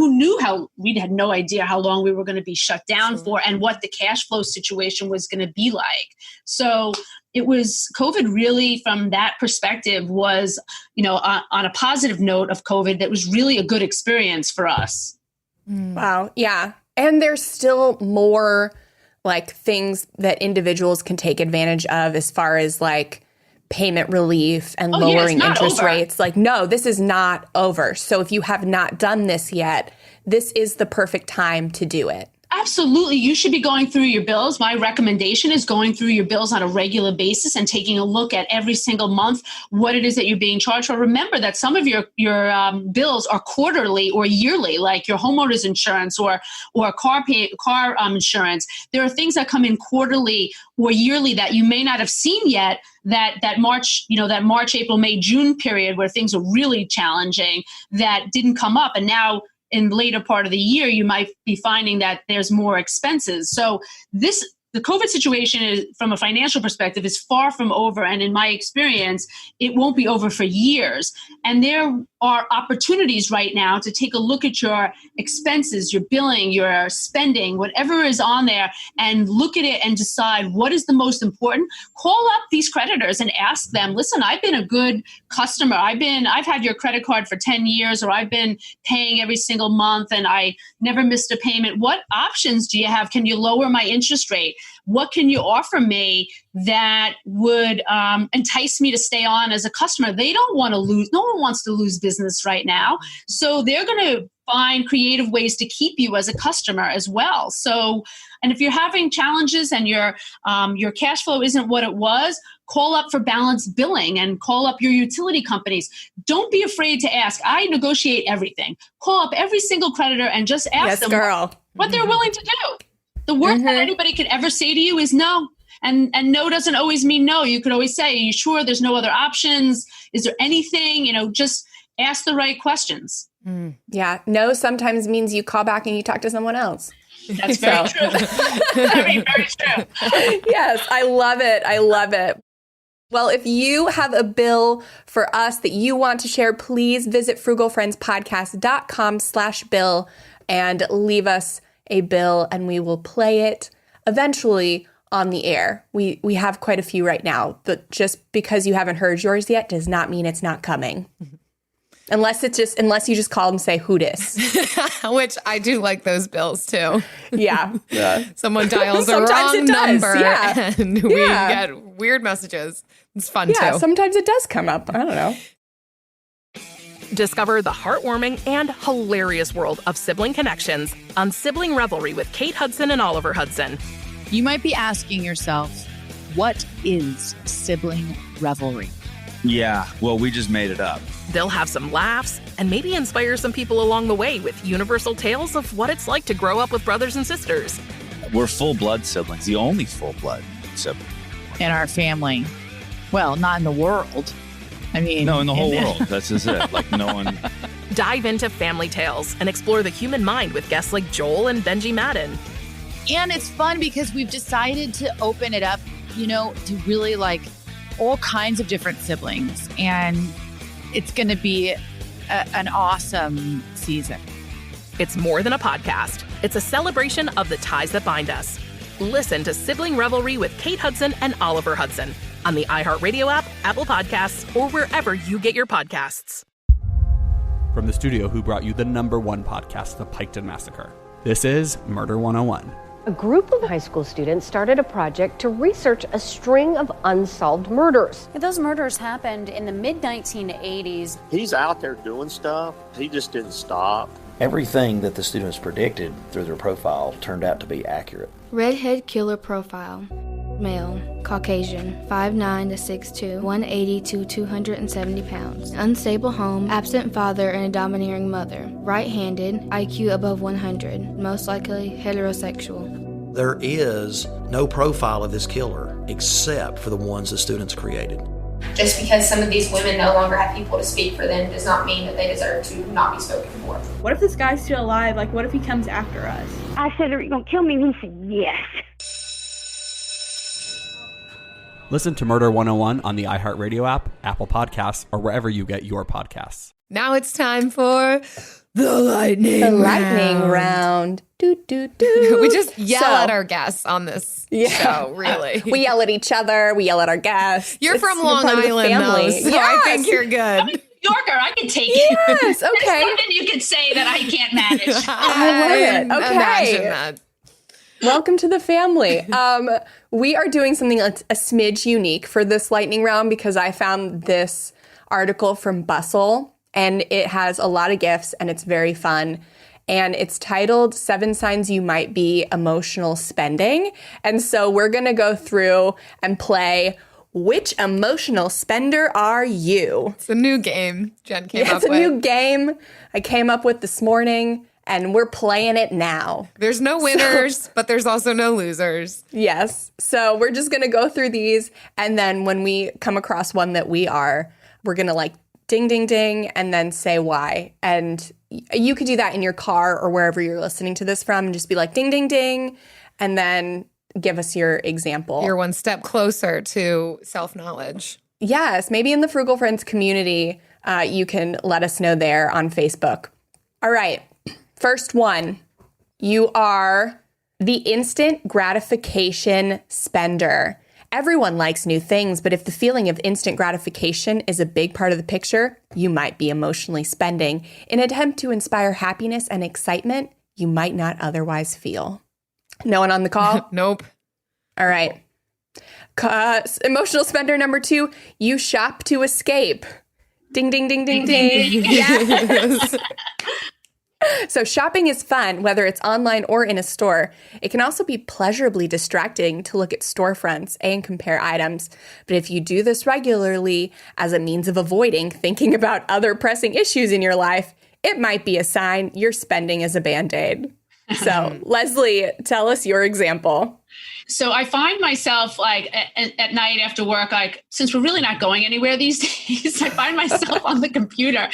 We had no idea how long we were going to be shut down for and what the cash flow situation was going to be like. So it was COVID really from that perspective was, on a positive note of COVID, that was really a good experience for us. Wow. Yeah. And there's still more things that individuals can take advantage of as far as payment relief and lowering interest rates. No, this is not over. So if you have not done this yet, this is the perfect time to do it. Absolutely. You should be going through your bills. My recommendation is going through your bills on a regular basis and taking a look at every single month what it is that you're being charged for. Remember that some of your bills are quarterly or yearly, like your homeowner's insurance or car insurance. There are things that come in quarterly or yearly that you may not have seen yet. That March, April, May, June period where things are really challenging that didn't come up, and now in the later part of the year, you might be finding that there's more expenses. So the COVID situation is, from a financial perspective, is far from over. And in my experience, it won't be over for years. And there are opportunities right now to take a look at your expenses, your billing, your spending, whatever is on there, and look at it and decide what is the most important. Call up these creditors and ask them, listen, I've been a good customer. I've had your credit card for 10 years, or I've been paying every single month and I never missed a payment. What options do you have? Can you lower my interest rate? What can you offer me that would entice me to stay on as a customer? They don't want to lose. No one wants to lose business right now. So they're going to find creative ways to keep you as a customer as well. So, and if you're having challenges and your cash flow isn't what it was, call up for balanced billing and call up your utility companies. Don't be afraid to ask. I negotiate everything. Call up every single creditor and just ask them what they're willing to do. The worst that anybody could ever say to you is no. And no doesn't always mean no. You could always say, are you sure there's no other options? Is there anything? Just ask the right questions. Yeah. No sometimes means you call back and you talk to someone else. That's very true. Very, very true. Yes. I love it. I love it. Well, if you have a bill for us that you want to share, please visit frugalfriendspodcast.com/bill and leave us a bill, and we will play it eventually on the air. We have quite a few right now, but just because you haven't heard yours yet does not mean it's not coming. Unless you just call and say who dis. Which I do like those bills too. Yeah. Someone dials the wrong number and we get weird messages. It's fun too. Yeah, sometimes it does come up. I don't know. Discover the heartwarming and hilarious world of sibling connections on Sibling Revelry with Kate Hudson and Oliver Hudson. You might be asking yourself, what is sibling revelry? Yeah, well, we just made it up. They'll have some laughs and maybe inspire some people along the way with universal tales of what it's like to grow up with brothers and sisters. We're full-blood siblings, the only full-blood sibling. In our family. Well, not in the world. I mean... No, in the whole world. That's just it. Like, no one... Dive into family tales and explore the human mind with guests like Joel and Benji Madden. And it's fun because we've decided to open it up, to really like all kinds of different siblings. And it's going to be an awesome season. It's more than a podcast. It's a celebration of the ties that bind us. Listen to Sibling Revelry with Kate Hudson and Oliver Hudson on the iHeartRadio app, Apple Podcasts, or wherever you get your podcasts. From the studio who brought you the #1 podcast, The Piketon Massacre, this is Murder 101. A group of high school students started a project to research a string of unsolved murders. Those murders happened in the mid-1980s. He's out there doing stuff. He just didn't stop. Everything that the students predicted through their profile turned out to be accurate. Redhead killer profile. Male, Caucasian, 5'9" to 6'2", 180 to 270 pounds. Unstable home, absent father and a domineering mother. Right-handed, IQ above 100, most likely heterosexual. There is no profile of this killer except for the ones the students created. Just because some of these women no longer have people to speak for them does not mean that they deserve to not be spoken for. What if this guy's still alive? Like, what if he comes after us? I said, are you going to kill me? And he said, yes. Listen to Murder 101 on the iHeartRadio app, Apple Podcasts, or wherever you get your podcasts. Now it's time for the lightning round. Do, do, do. We just yell at our guests on this show, really. We yell at each other. We yell at our guests. You're from Long Island, though, so I think you're good. I'm a New Yorker. I can take it. Yes, okay. There's something you could say that I can't manage. I love it. Okay. Imagine that. Welcome to the family. We are doing something that's a smidge unique for this lightning round because I found this article from Bustle and it has a lot of gifts and it's very fun. And it's titled 7 Signs You Might Be Emotional Spending. And so we're going to go through and play Which Emotional Spender Are You? It's a new game Jen came up with. It's a new game I came up with this morning. And we're playing it now. There's no winners, but there's also no losers. Yes. So we're just going to go through these. And then when we come across one that we're going to like ding, ding, ding, and then say why. And you could do that in your car or wherever you're listening to this from and just be like ding, ding, ding. And then give us your example. You're one step closer to self-knowledge. Yes. Maybe in the Frugal Friends community, you can let us know there on Facebook. All right. First one, you are the instant gratification spender. Everyone likes new things, but if the feeling of instant gratification is a big part of the picture, you might be emotionally spending in an attempt to inspire happiness and excitement you might not otherwise feel. No one on the call? Nope. All right. Emotional spender number 2, you shop to escape. Ding, ding, ding, ding, ding. Yes. So shopping is fun, whether it's online or in a store. It can also be pleasurably distracting to look at storefronts and compare items. But if you do this regularly as a means of avoiding thinking about other pressing issues in your life, it might be a sign you're spending as a Band-Aid. So, Leslie, tell us your example. So I find myself like at night after work, like since we're really not going anywhere these days, I find myself on the computer,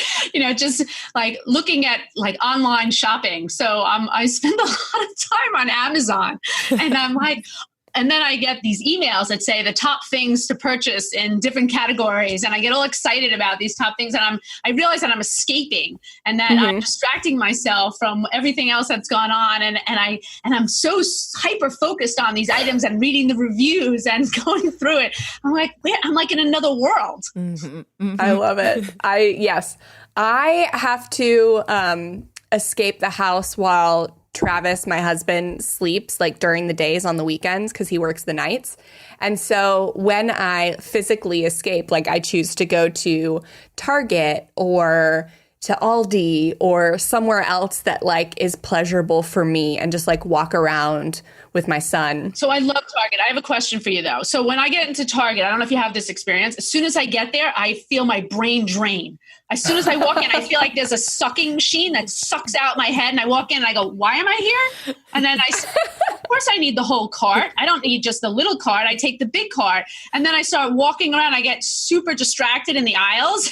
just like looking at like online shopping. So I spend a lot of time on Amazon and I'm like, And then I get these emails that say the top things to purchase in different categories. And I get all excited about these top things. And I realize that I'm escaping and that I'm distracting myself from everything else that's gone on. And I'm so hyper focused on these items and reading the reviews and going through it. I'm like in another world. I love it. I have to escape the house while Travis, my husband, sleeps like during the days on the weekends because he works the nights. And so when I physically escape, like I choose to go to Target or to Aldi or somewhere else that like is pleasurable for me and just like walk around with my son. So I love Target. I have a question for you though. So when I get into Target, I don't know if you have this experience. As soon as I get there, I feel my brain drain. As soon as I walk in, I feel like there's a sucking machine that sucks out my head. And I walk in and I go, why am I here? And then of course I need the whole cart. I don't need just the little cart. I take the big cart. And then I start walking around. I get super distracted in the aisles.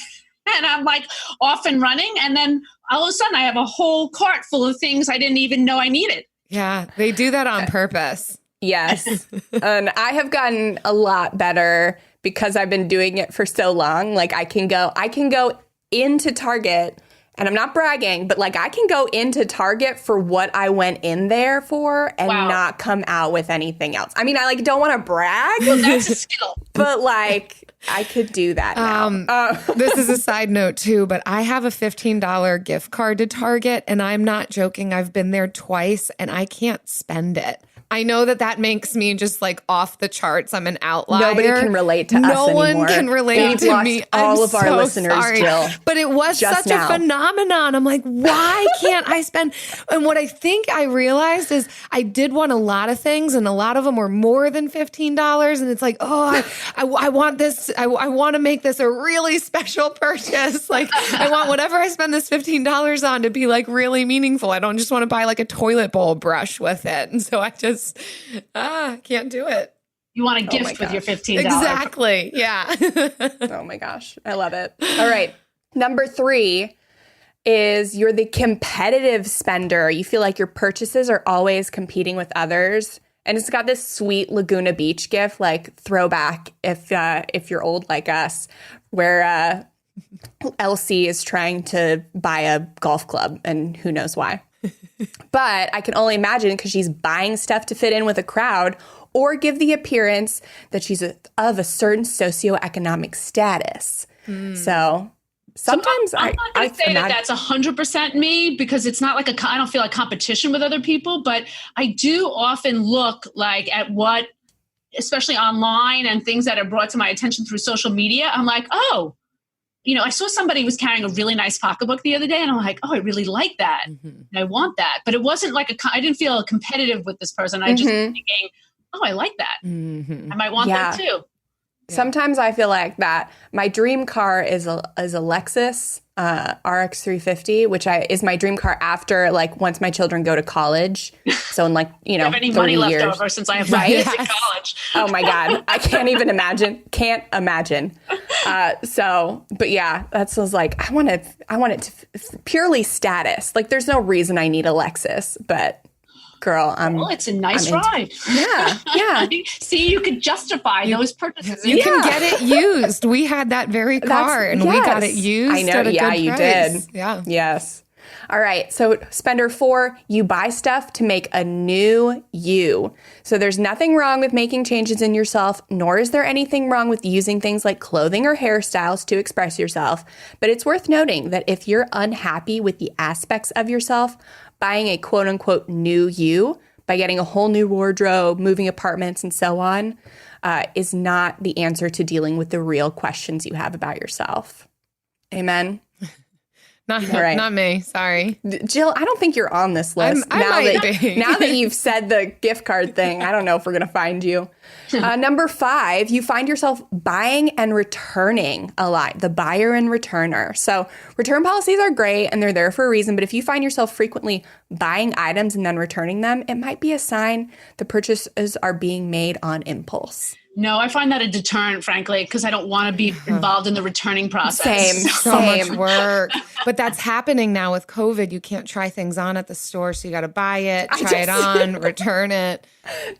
And I'm like off and running. And then all of a sudden I have a whole cart full of things I didn't even know I needed. Yeah, they do that on purpose. Yes. And I have gotten a lot better because I've been doing it for so long. Like I can go into Target, and I'm not bragging, but like I can go into Target for what I went in there for and not come out with anything else. I mean, I like don't want to brag. Well, that's a skill. But like I could do that now. This is a side note too, but I have a $15 gift card to Target, and I'm not joking. I've been there twice and I can't spend it. I know that makes me just like off the charts. I'm an outlier. Nobody can relate to us anymore. No one can relate to me. All of our listeners, Jill. But it was such a phenomenon. I'm like, why can't I spend? And what I think I realized is I did want a lot of things, and a lot of them were more than $15. And it's like, oh, I want this. I want to make this a really special purchase. Like I want whatever I spend this $15 on to be like really meaningful. I don't just want to buy like a toilet bowl brush with it. And so I just can't do it. You want a gift with your $15. Exactly. Yeah. Oh my gosh. I love it. All right. Number 3 is you're the competitive spender. You feel like your purchases are always competing with others. And it's got this sweet Laguna Beach gift, like throwback if you're old like us, where Elsie is trying to buy a golf club and who knows why. But I can only imagine because she's buying stuff to fit in with a crowd or give the appearance that she's of a certain socioeconomic status. So sometimes I'm not going to say that that's 100% me because it's not like I don't feel like competition with other people, but I do often look like at what, especially online and things that are brought to my attention through social media. I'm like, oh, I saw somebody was carrying a really nice pocketbook the other day, and I'm like, oh, I really like that. And I want that. But it wasn't like I didn't feel competitive with this person. I just thinking, oh, I like that. I might want that too. Sometimes I feel like that. My dream car is a Lexus RX 350, which is my dream car after once my children go to college. So in have any 30 money years. left over since I have my kids in college. Oh my God. I can't even imagine. Can't imagine. But yeah, that's I want it to purely status. Like there's no reason I need a Lexus, but girl, it's a nice ride. Yeah. See, you could justify those purchases. You can get it used. We had that very car and we got it used. I know. At a Yeah, good you price. did. Yeah. Yes. All right. So spender 4, you buy stuff to make a new you. So there's nothing wrong with making changes in yourself, nor is there anything wrong with using things like clothing or hairstyles to express yourself. But it's worth noting that if you're unhappy with the aspects of yourself, buying a quote unquote new you by getting a whole new wardrobe, moving apartments, and so on, is not the answer to dealing with the real questions you have about yourself. Amen. Not me. Sorry. Jill, I don't think you're on this list. Now that you've said the gift card thing, I don't know if we're going to find you. Number 5, you find yourself buying and returning a lot, the buyer and returner. So return policies are great and they're there for a reason, but if you find yourself frequently buying items and then returning them, it might be a sign the purchases are being made on impulse. No, I find that a deterrent, frankly, because I don't want to be involved in the returning process. So much work. But that's happening now with COVID. You can't try things on at the store, so you got to buy it, try it on, return it.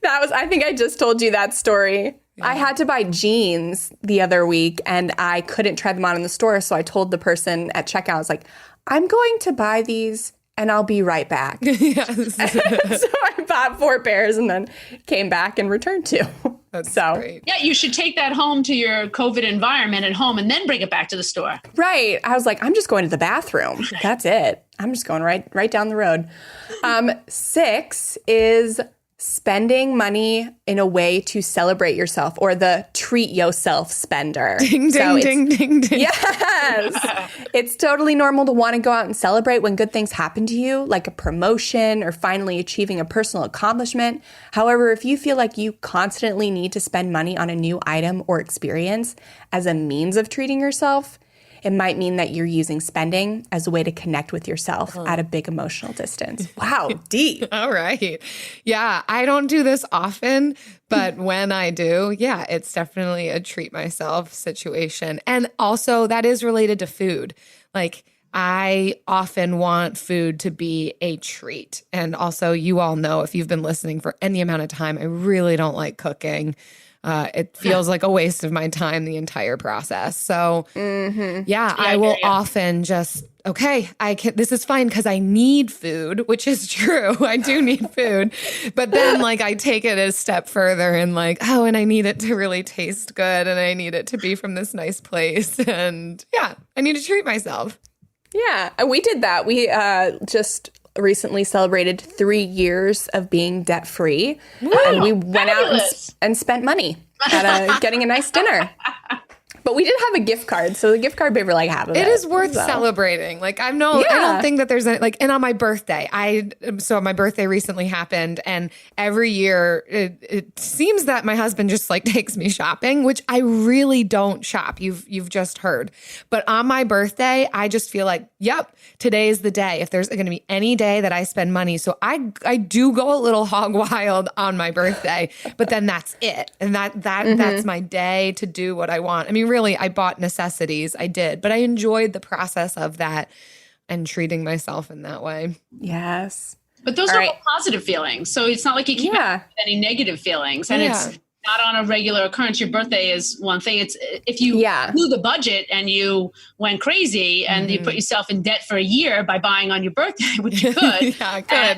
I think I just told you that story. Yeah. I had to buy jeans the other week and I couldn't try them on in the store. So I told the person at checkout, I was like, I'm going to buy these and I'll be right back. Yes. So I bought 4 pairs and then came back and returned 2. That's great. Yeah, you should take that home to your COVID environment at home and then bring it back to the store. Right. I was like, I'm just going to the bathroom. That's it. I'm just going right down the road. 6 is spending money in a way to celebrate yourself, or the treat yourself spender. Ding, ding, ding. Yes. It's totally normal to want to go out and celebrate when good things happen to you, like a promotion or finally achieving a personal accomplishment. However, if you feel like you constantly need to spend money on a new item or experience as a means of treating yourself, it might mean that you're using spending as a way to connect with yourself at a big emotional distance. Wow, deep. All right. Yeah, I don't do this often, but when I do, yeah, it's definitely a treat myself situation. And also that is related to food. Like, I often want food to be a treat. And also, you all know, if you've been listening for any amount of time, I really don't like cooking. It feels like a waste of my time, the entire process. So yeah, I will often just, this is fine because I need food, which is true. I do need food. But then I take it a step further and and I need it to really taste good and I need it to be from this nice place. And yeah, I need to treat myself. Yeah, we did that. We just recently celebrated 3 years of being debt-free. And we went out and spent money at getting a nice dinner. But we did have a gift card, so the gift card paid for half of it. It is worth celebrating. I don't think that there's any, and on my birthday, so my birthday recently happened, and every year it seems that my husband just takes me shopping, which I really don't shop. You've just heard. But on my birthday, I just feel yep, today is the day. If there's going to be any day that I spend money, so I do go a little hog wild on my birthday, but then that's it. And that's my day to do what I want. I mean, really, I bought necessities. I did, but I enjoyed the process of that and treating myself in that way. Yes. But those are all positive feelings. So it's not like you keep any negative feelings. And it's not on a regular occurrence. Your birthday is one thing. It's if you blew the budget and you went crazy and you put yourself in debt for a year by buying on your birthday, which you could,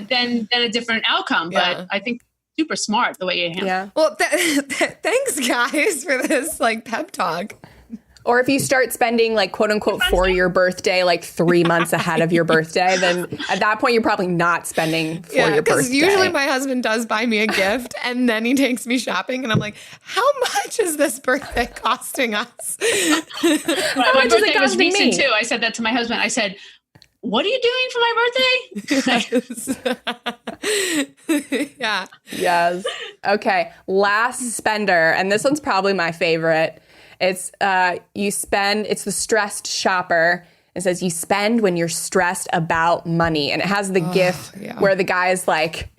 then a different outcome. But I think super smart the way you handle it. Well, thanks guys for this pep talk. Or if you start spending quote unquote for your birthday 3 months ahead of your birthday, then at that point you're probably not spending for your birthday. Because usually my husband does buy me a gift and then he takes me shopping and I'm like, how much is this birthday costing us? My birthday was recent too. I said that to my husband. I said, what are you doing for my birthday? Yeah. Yes. Okay. Last spender. And this one's probably my favorite. It's it's the stressed shopper. It says you spend when you're stressed about money. And it has the gif where the guy is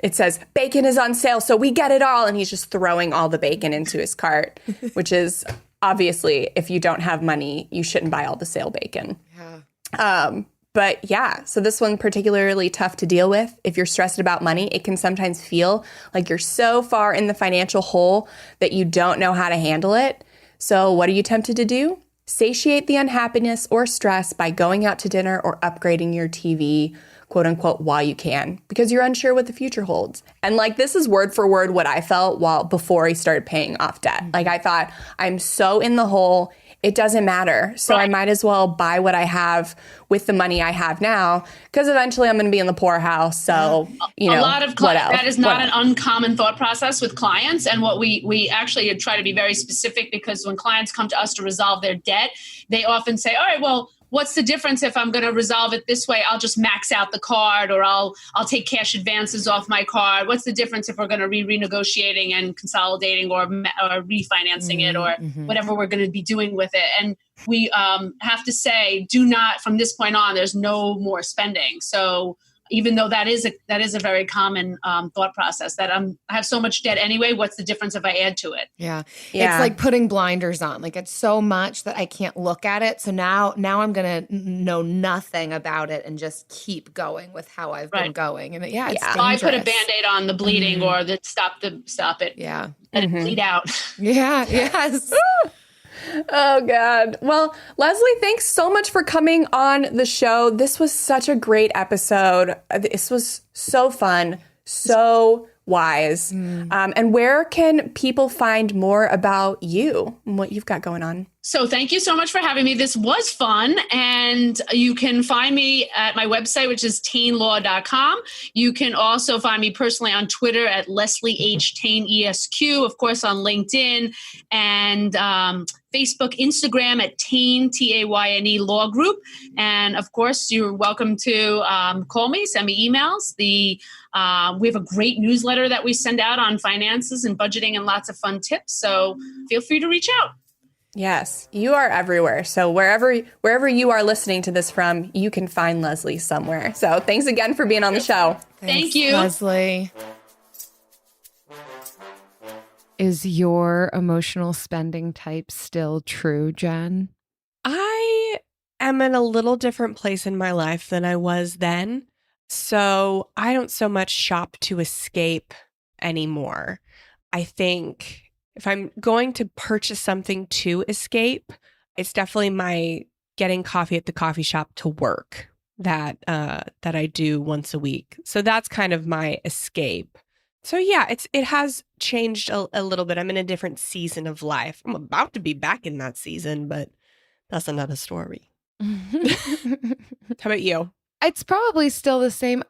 it says bacon is on sale, so we get it all. And he's just throwing all the bacon into his cart, which is obviously, if you don't have money, you shouldn't buy all the sale bacon. Yeah. But yeah, so this one particularly tough to deal with. If you're stressed about money, it can sometimes feel like you're so far in the financial hole that you don't know how to handle it. So what are you tempted to do? Satiate the unhappiness or stress by going out to dinner or upgrading your TV, quote unquote, while you can, because you're unsure what the future holds. And this is word for word what I felt before I started paying off debt. I thought, I'm so in the hole. It doesn't matter. So I might as well buy what I have with the money I have now, because eventually I'm going to be in the poorhouse. So, a lot of clients, that is not an uncommon thought process with clients. And what we actually try to be very specific, because when clients come to us to resolve their debt, they often say, all right, well, what's the difference if I'm going to resolve it this way? I'll just max out the card, or I'll take cash advances off my card. What's the difference if we're going to renegotiating and consolidating or refinancing it, or whatever we're going to be doing with it? And we have to say, do not, from this point on, there's no more spending. So even though that is a very common thought process that I have so much debt anyway. What's the difference if I add to it? Yeah. It's like putting blinders on. Like it's so much that I can't look at it. So now I'm going to know nothing about it and just keep going with how I've been going. And it's dangerous. I put a Band-Aid on the bleeding or the stop it. Yeah. Let it bleed out. Yeah. Yes. Oh, God. Well, Leslie, thanks so much for coming on the show. This was such a great episode. This was so fun, so wise. And where can people find more about you and what you've got going on? So thank you so much for having me. This was fun. And you can find me at my website, which is taynelaw.com. You can also find me personally on Twitter at Leslie H. Tayne, ESQ, of course, on LinkedIn and Facebook, Instagram at Tayne, Tayne Law Group. And of course, you're welcome to call me, send me emails. We have a great newsletter that we send out on finances and budgeting and lots of fun tips. So feel free to reach out. Yes, you are everywhere. So wherever you are listening to this from, you can find Leslie somewhere. So thanks again for being on the show. Thank you, Leslie. Is your emotional spending type still true, Jen? I am in a little different place in my life than I was then. So I don't so much shop to escape anymore. I think if I'm going to purchase something to escape, it's definitely my getting coffee at the coffee shop to work that I do once a week. So that's kind of my escape. So yeah, it has changed a little bit. I'm in a different season of life. I'm about to be back in that season, but that's another story. How about you? It's probably still the same.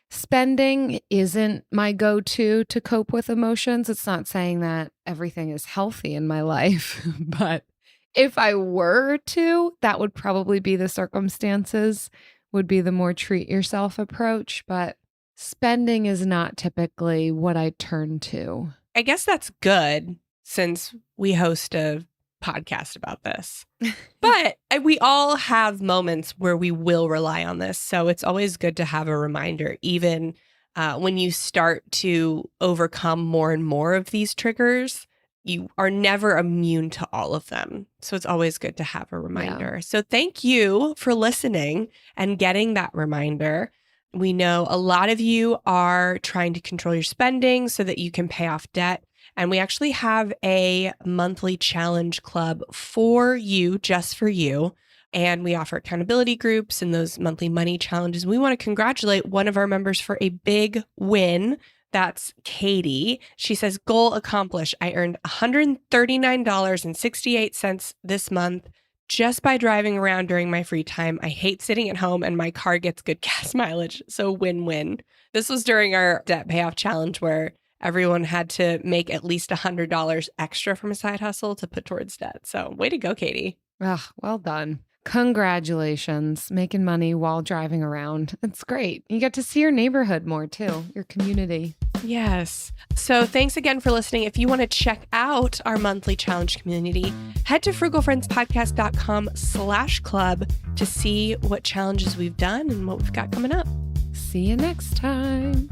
Spending isn't my go-to to cope with emotions. It's not saying that everything is healthy in my life, but if I were to, that would probably be the circumstances, would be the more treat yourself approach. But spending is not typically what I turn to. I guess that's good since we host a podcast about this. But we all have moments where we will rely on this. So it's always good to have a reminder, even when you start to overcome more and more of these triggers, you are never immune to all of them. So it's always good to have a reminder. Yeah. So thank you for listening and getting that reminder. We know a lot of you are trying to control your spending so that you can pay off debt. And we actually have a monthly challenge club for you, just for you. And we offer accountability groups and those monthly money challenges. We want to congratulate one of our members for a big win. That's Katie. She says, goal accomplished. I earned $139.68 this month just by driving around during my free time. I hate sitting at home and my car gets good gas mileage. So win-win. This was during our debt payoff challenge where everyone had to make at least $100 extra from a side hustle to put towards debt. So way to go, Katie. Well done. Congratulations. Making money while driving around. It's great. You get to see your neighborhood more too, your community. Yes. So thanks again for listening. If you want to check out our monthly challenge community, head to frugalfriendspodcast.com/club to see what challenges we've done and what we've got coming up. See you next time.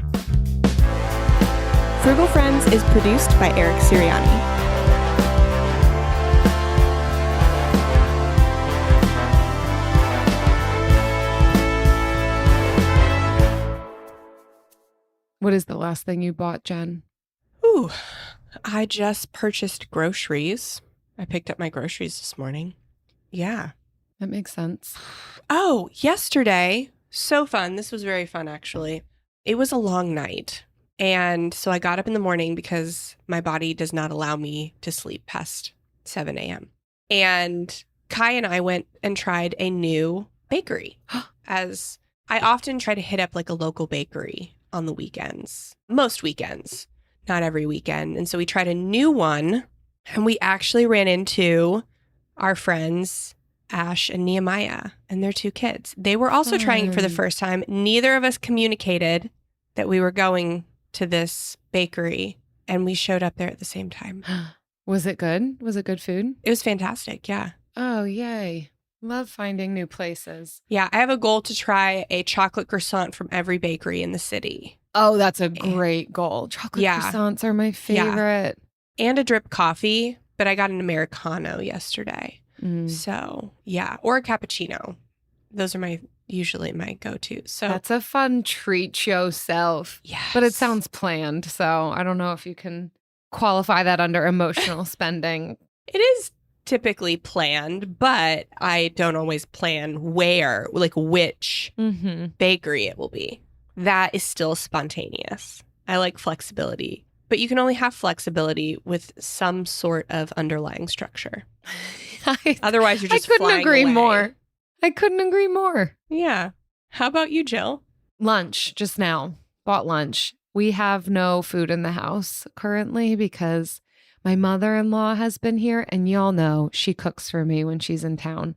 Frugal Friends is produced by Eric Siriani. What is the last thing you bought, Jen? Ooh, I just purchased groceries. I picked up my groceries this morning. Yeah. That makes sense. Oh, yesterday. So fun. This was very fun, actually. It was a long night. And so I got up in the morning because my body does not allow me to sleep past 7 a.m. And Kai and I went and tried a new bakery. As I often try to hit up like a local bakery on the weekends, most weekends, not every weekend. And so we tried a new one and we actually ran into our friends, Ash and Nehemiah, and their 2 kids. They were also trying it for the first time. Neither of us communicated that we were going to this bakery, and we showed up there at the same time. Was it good? Was it good food? It was fantastic. Yeah. Oh, yay. Love finding new places. Yeah, I have a goal to try a chocolate croissant from every bakery in the city. Oh, that's a great goal. Chocolate croissants are my favorite. Yeah. And a drip coffee, but I got an Americano yesterday. So, yeah. Or a cappuccino. Those are usually my go-to. So that's a fun treat yourself. Yes. But it sounds planned. So I don't know if you can qualify that under emotional spending. It is typically planned, but I don't always plan where, like which bakery it will be. That is still spontaneous. I like flexibility, but you can only have flexibility with some sort of underlying structure. Otherwise, you're just flying away. I couldn't agree more. Yeah. How about you, Jill? Lunch just now. Bought lunch. We have no food in the house currently because my mother-in-law has been here, and y'all know she cooks for me when she's in town.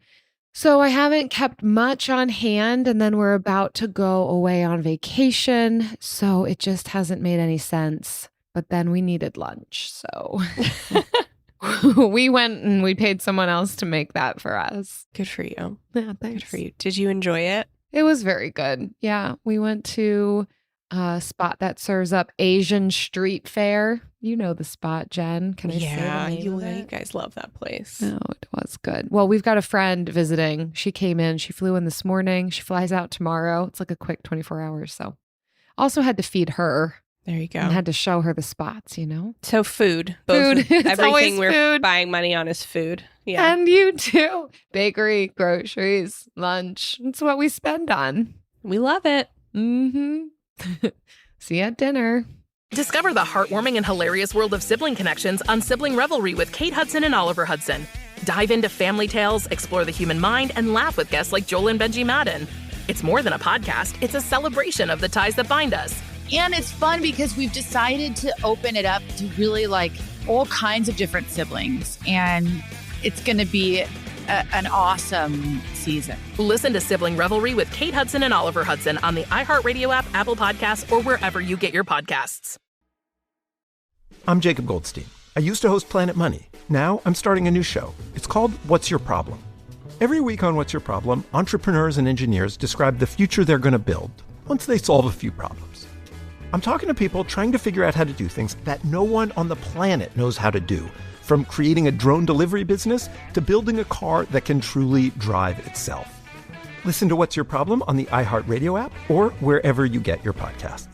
So I haven't kept much on hand, and then we're about to go away on vacation, so it just hasn't made any sense. But then we needed lunch, so we went and we paid someone else to make that for us. Good for you. Yeah, thanks. Good for you. Did you enjoy it? It was very good. Yeah, we went to a spot that serves up Asian street fare. You know the spot, Jen. Can I say the name of it? You guys love that place. No, it was good. Well, we've got a friend visiting. She came in. She flew in this morning. She flies out tomorrow. It's like a quick 24 hours. So also had to feed her. There you go. And had to show her the spots, you know? So food. Food. It's everything we're food. buying money on is food. Yeah. And you too. Bakery, groceries, lunch. It's what we spend on. We love it. See you at dinner. Discover the heartwarming and hilarious world of sibling connections on Sibling Revelry with Kate Hudson and Oliver Hudson. Dive into family tales, explore the human mind, and laugh with guests like Joel and Benji Madden. It's more than a podcast. It's a celebration of the ties that bind us. And it's fun because we've decided to open it up to really like all kinds of different siblings. And it's going to be an awesome season. Listen to Sibling Revelry with Kate Hudson and Oliver Hudson on the iHeartRadio app, Apple Podcasts, or wherever you get your podcasts. I'm Jacob Goldstein. I used to host Planet Money. Now I'm starting a new show. It's called What's Your Problem? Every week on What's Your Problem, entrepreneurs and engineers describe the future they're going to build once they solve a few problems. I'm talking to people trying to figure out how to do things that no one on the planet knows how to do, from creating a drone delivery business to building a car that can truly drive itself. Listen to What's Your Problem on the iHeartRadio app or wherever you get your podcasts.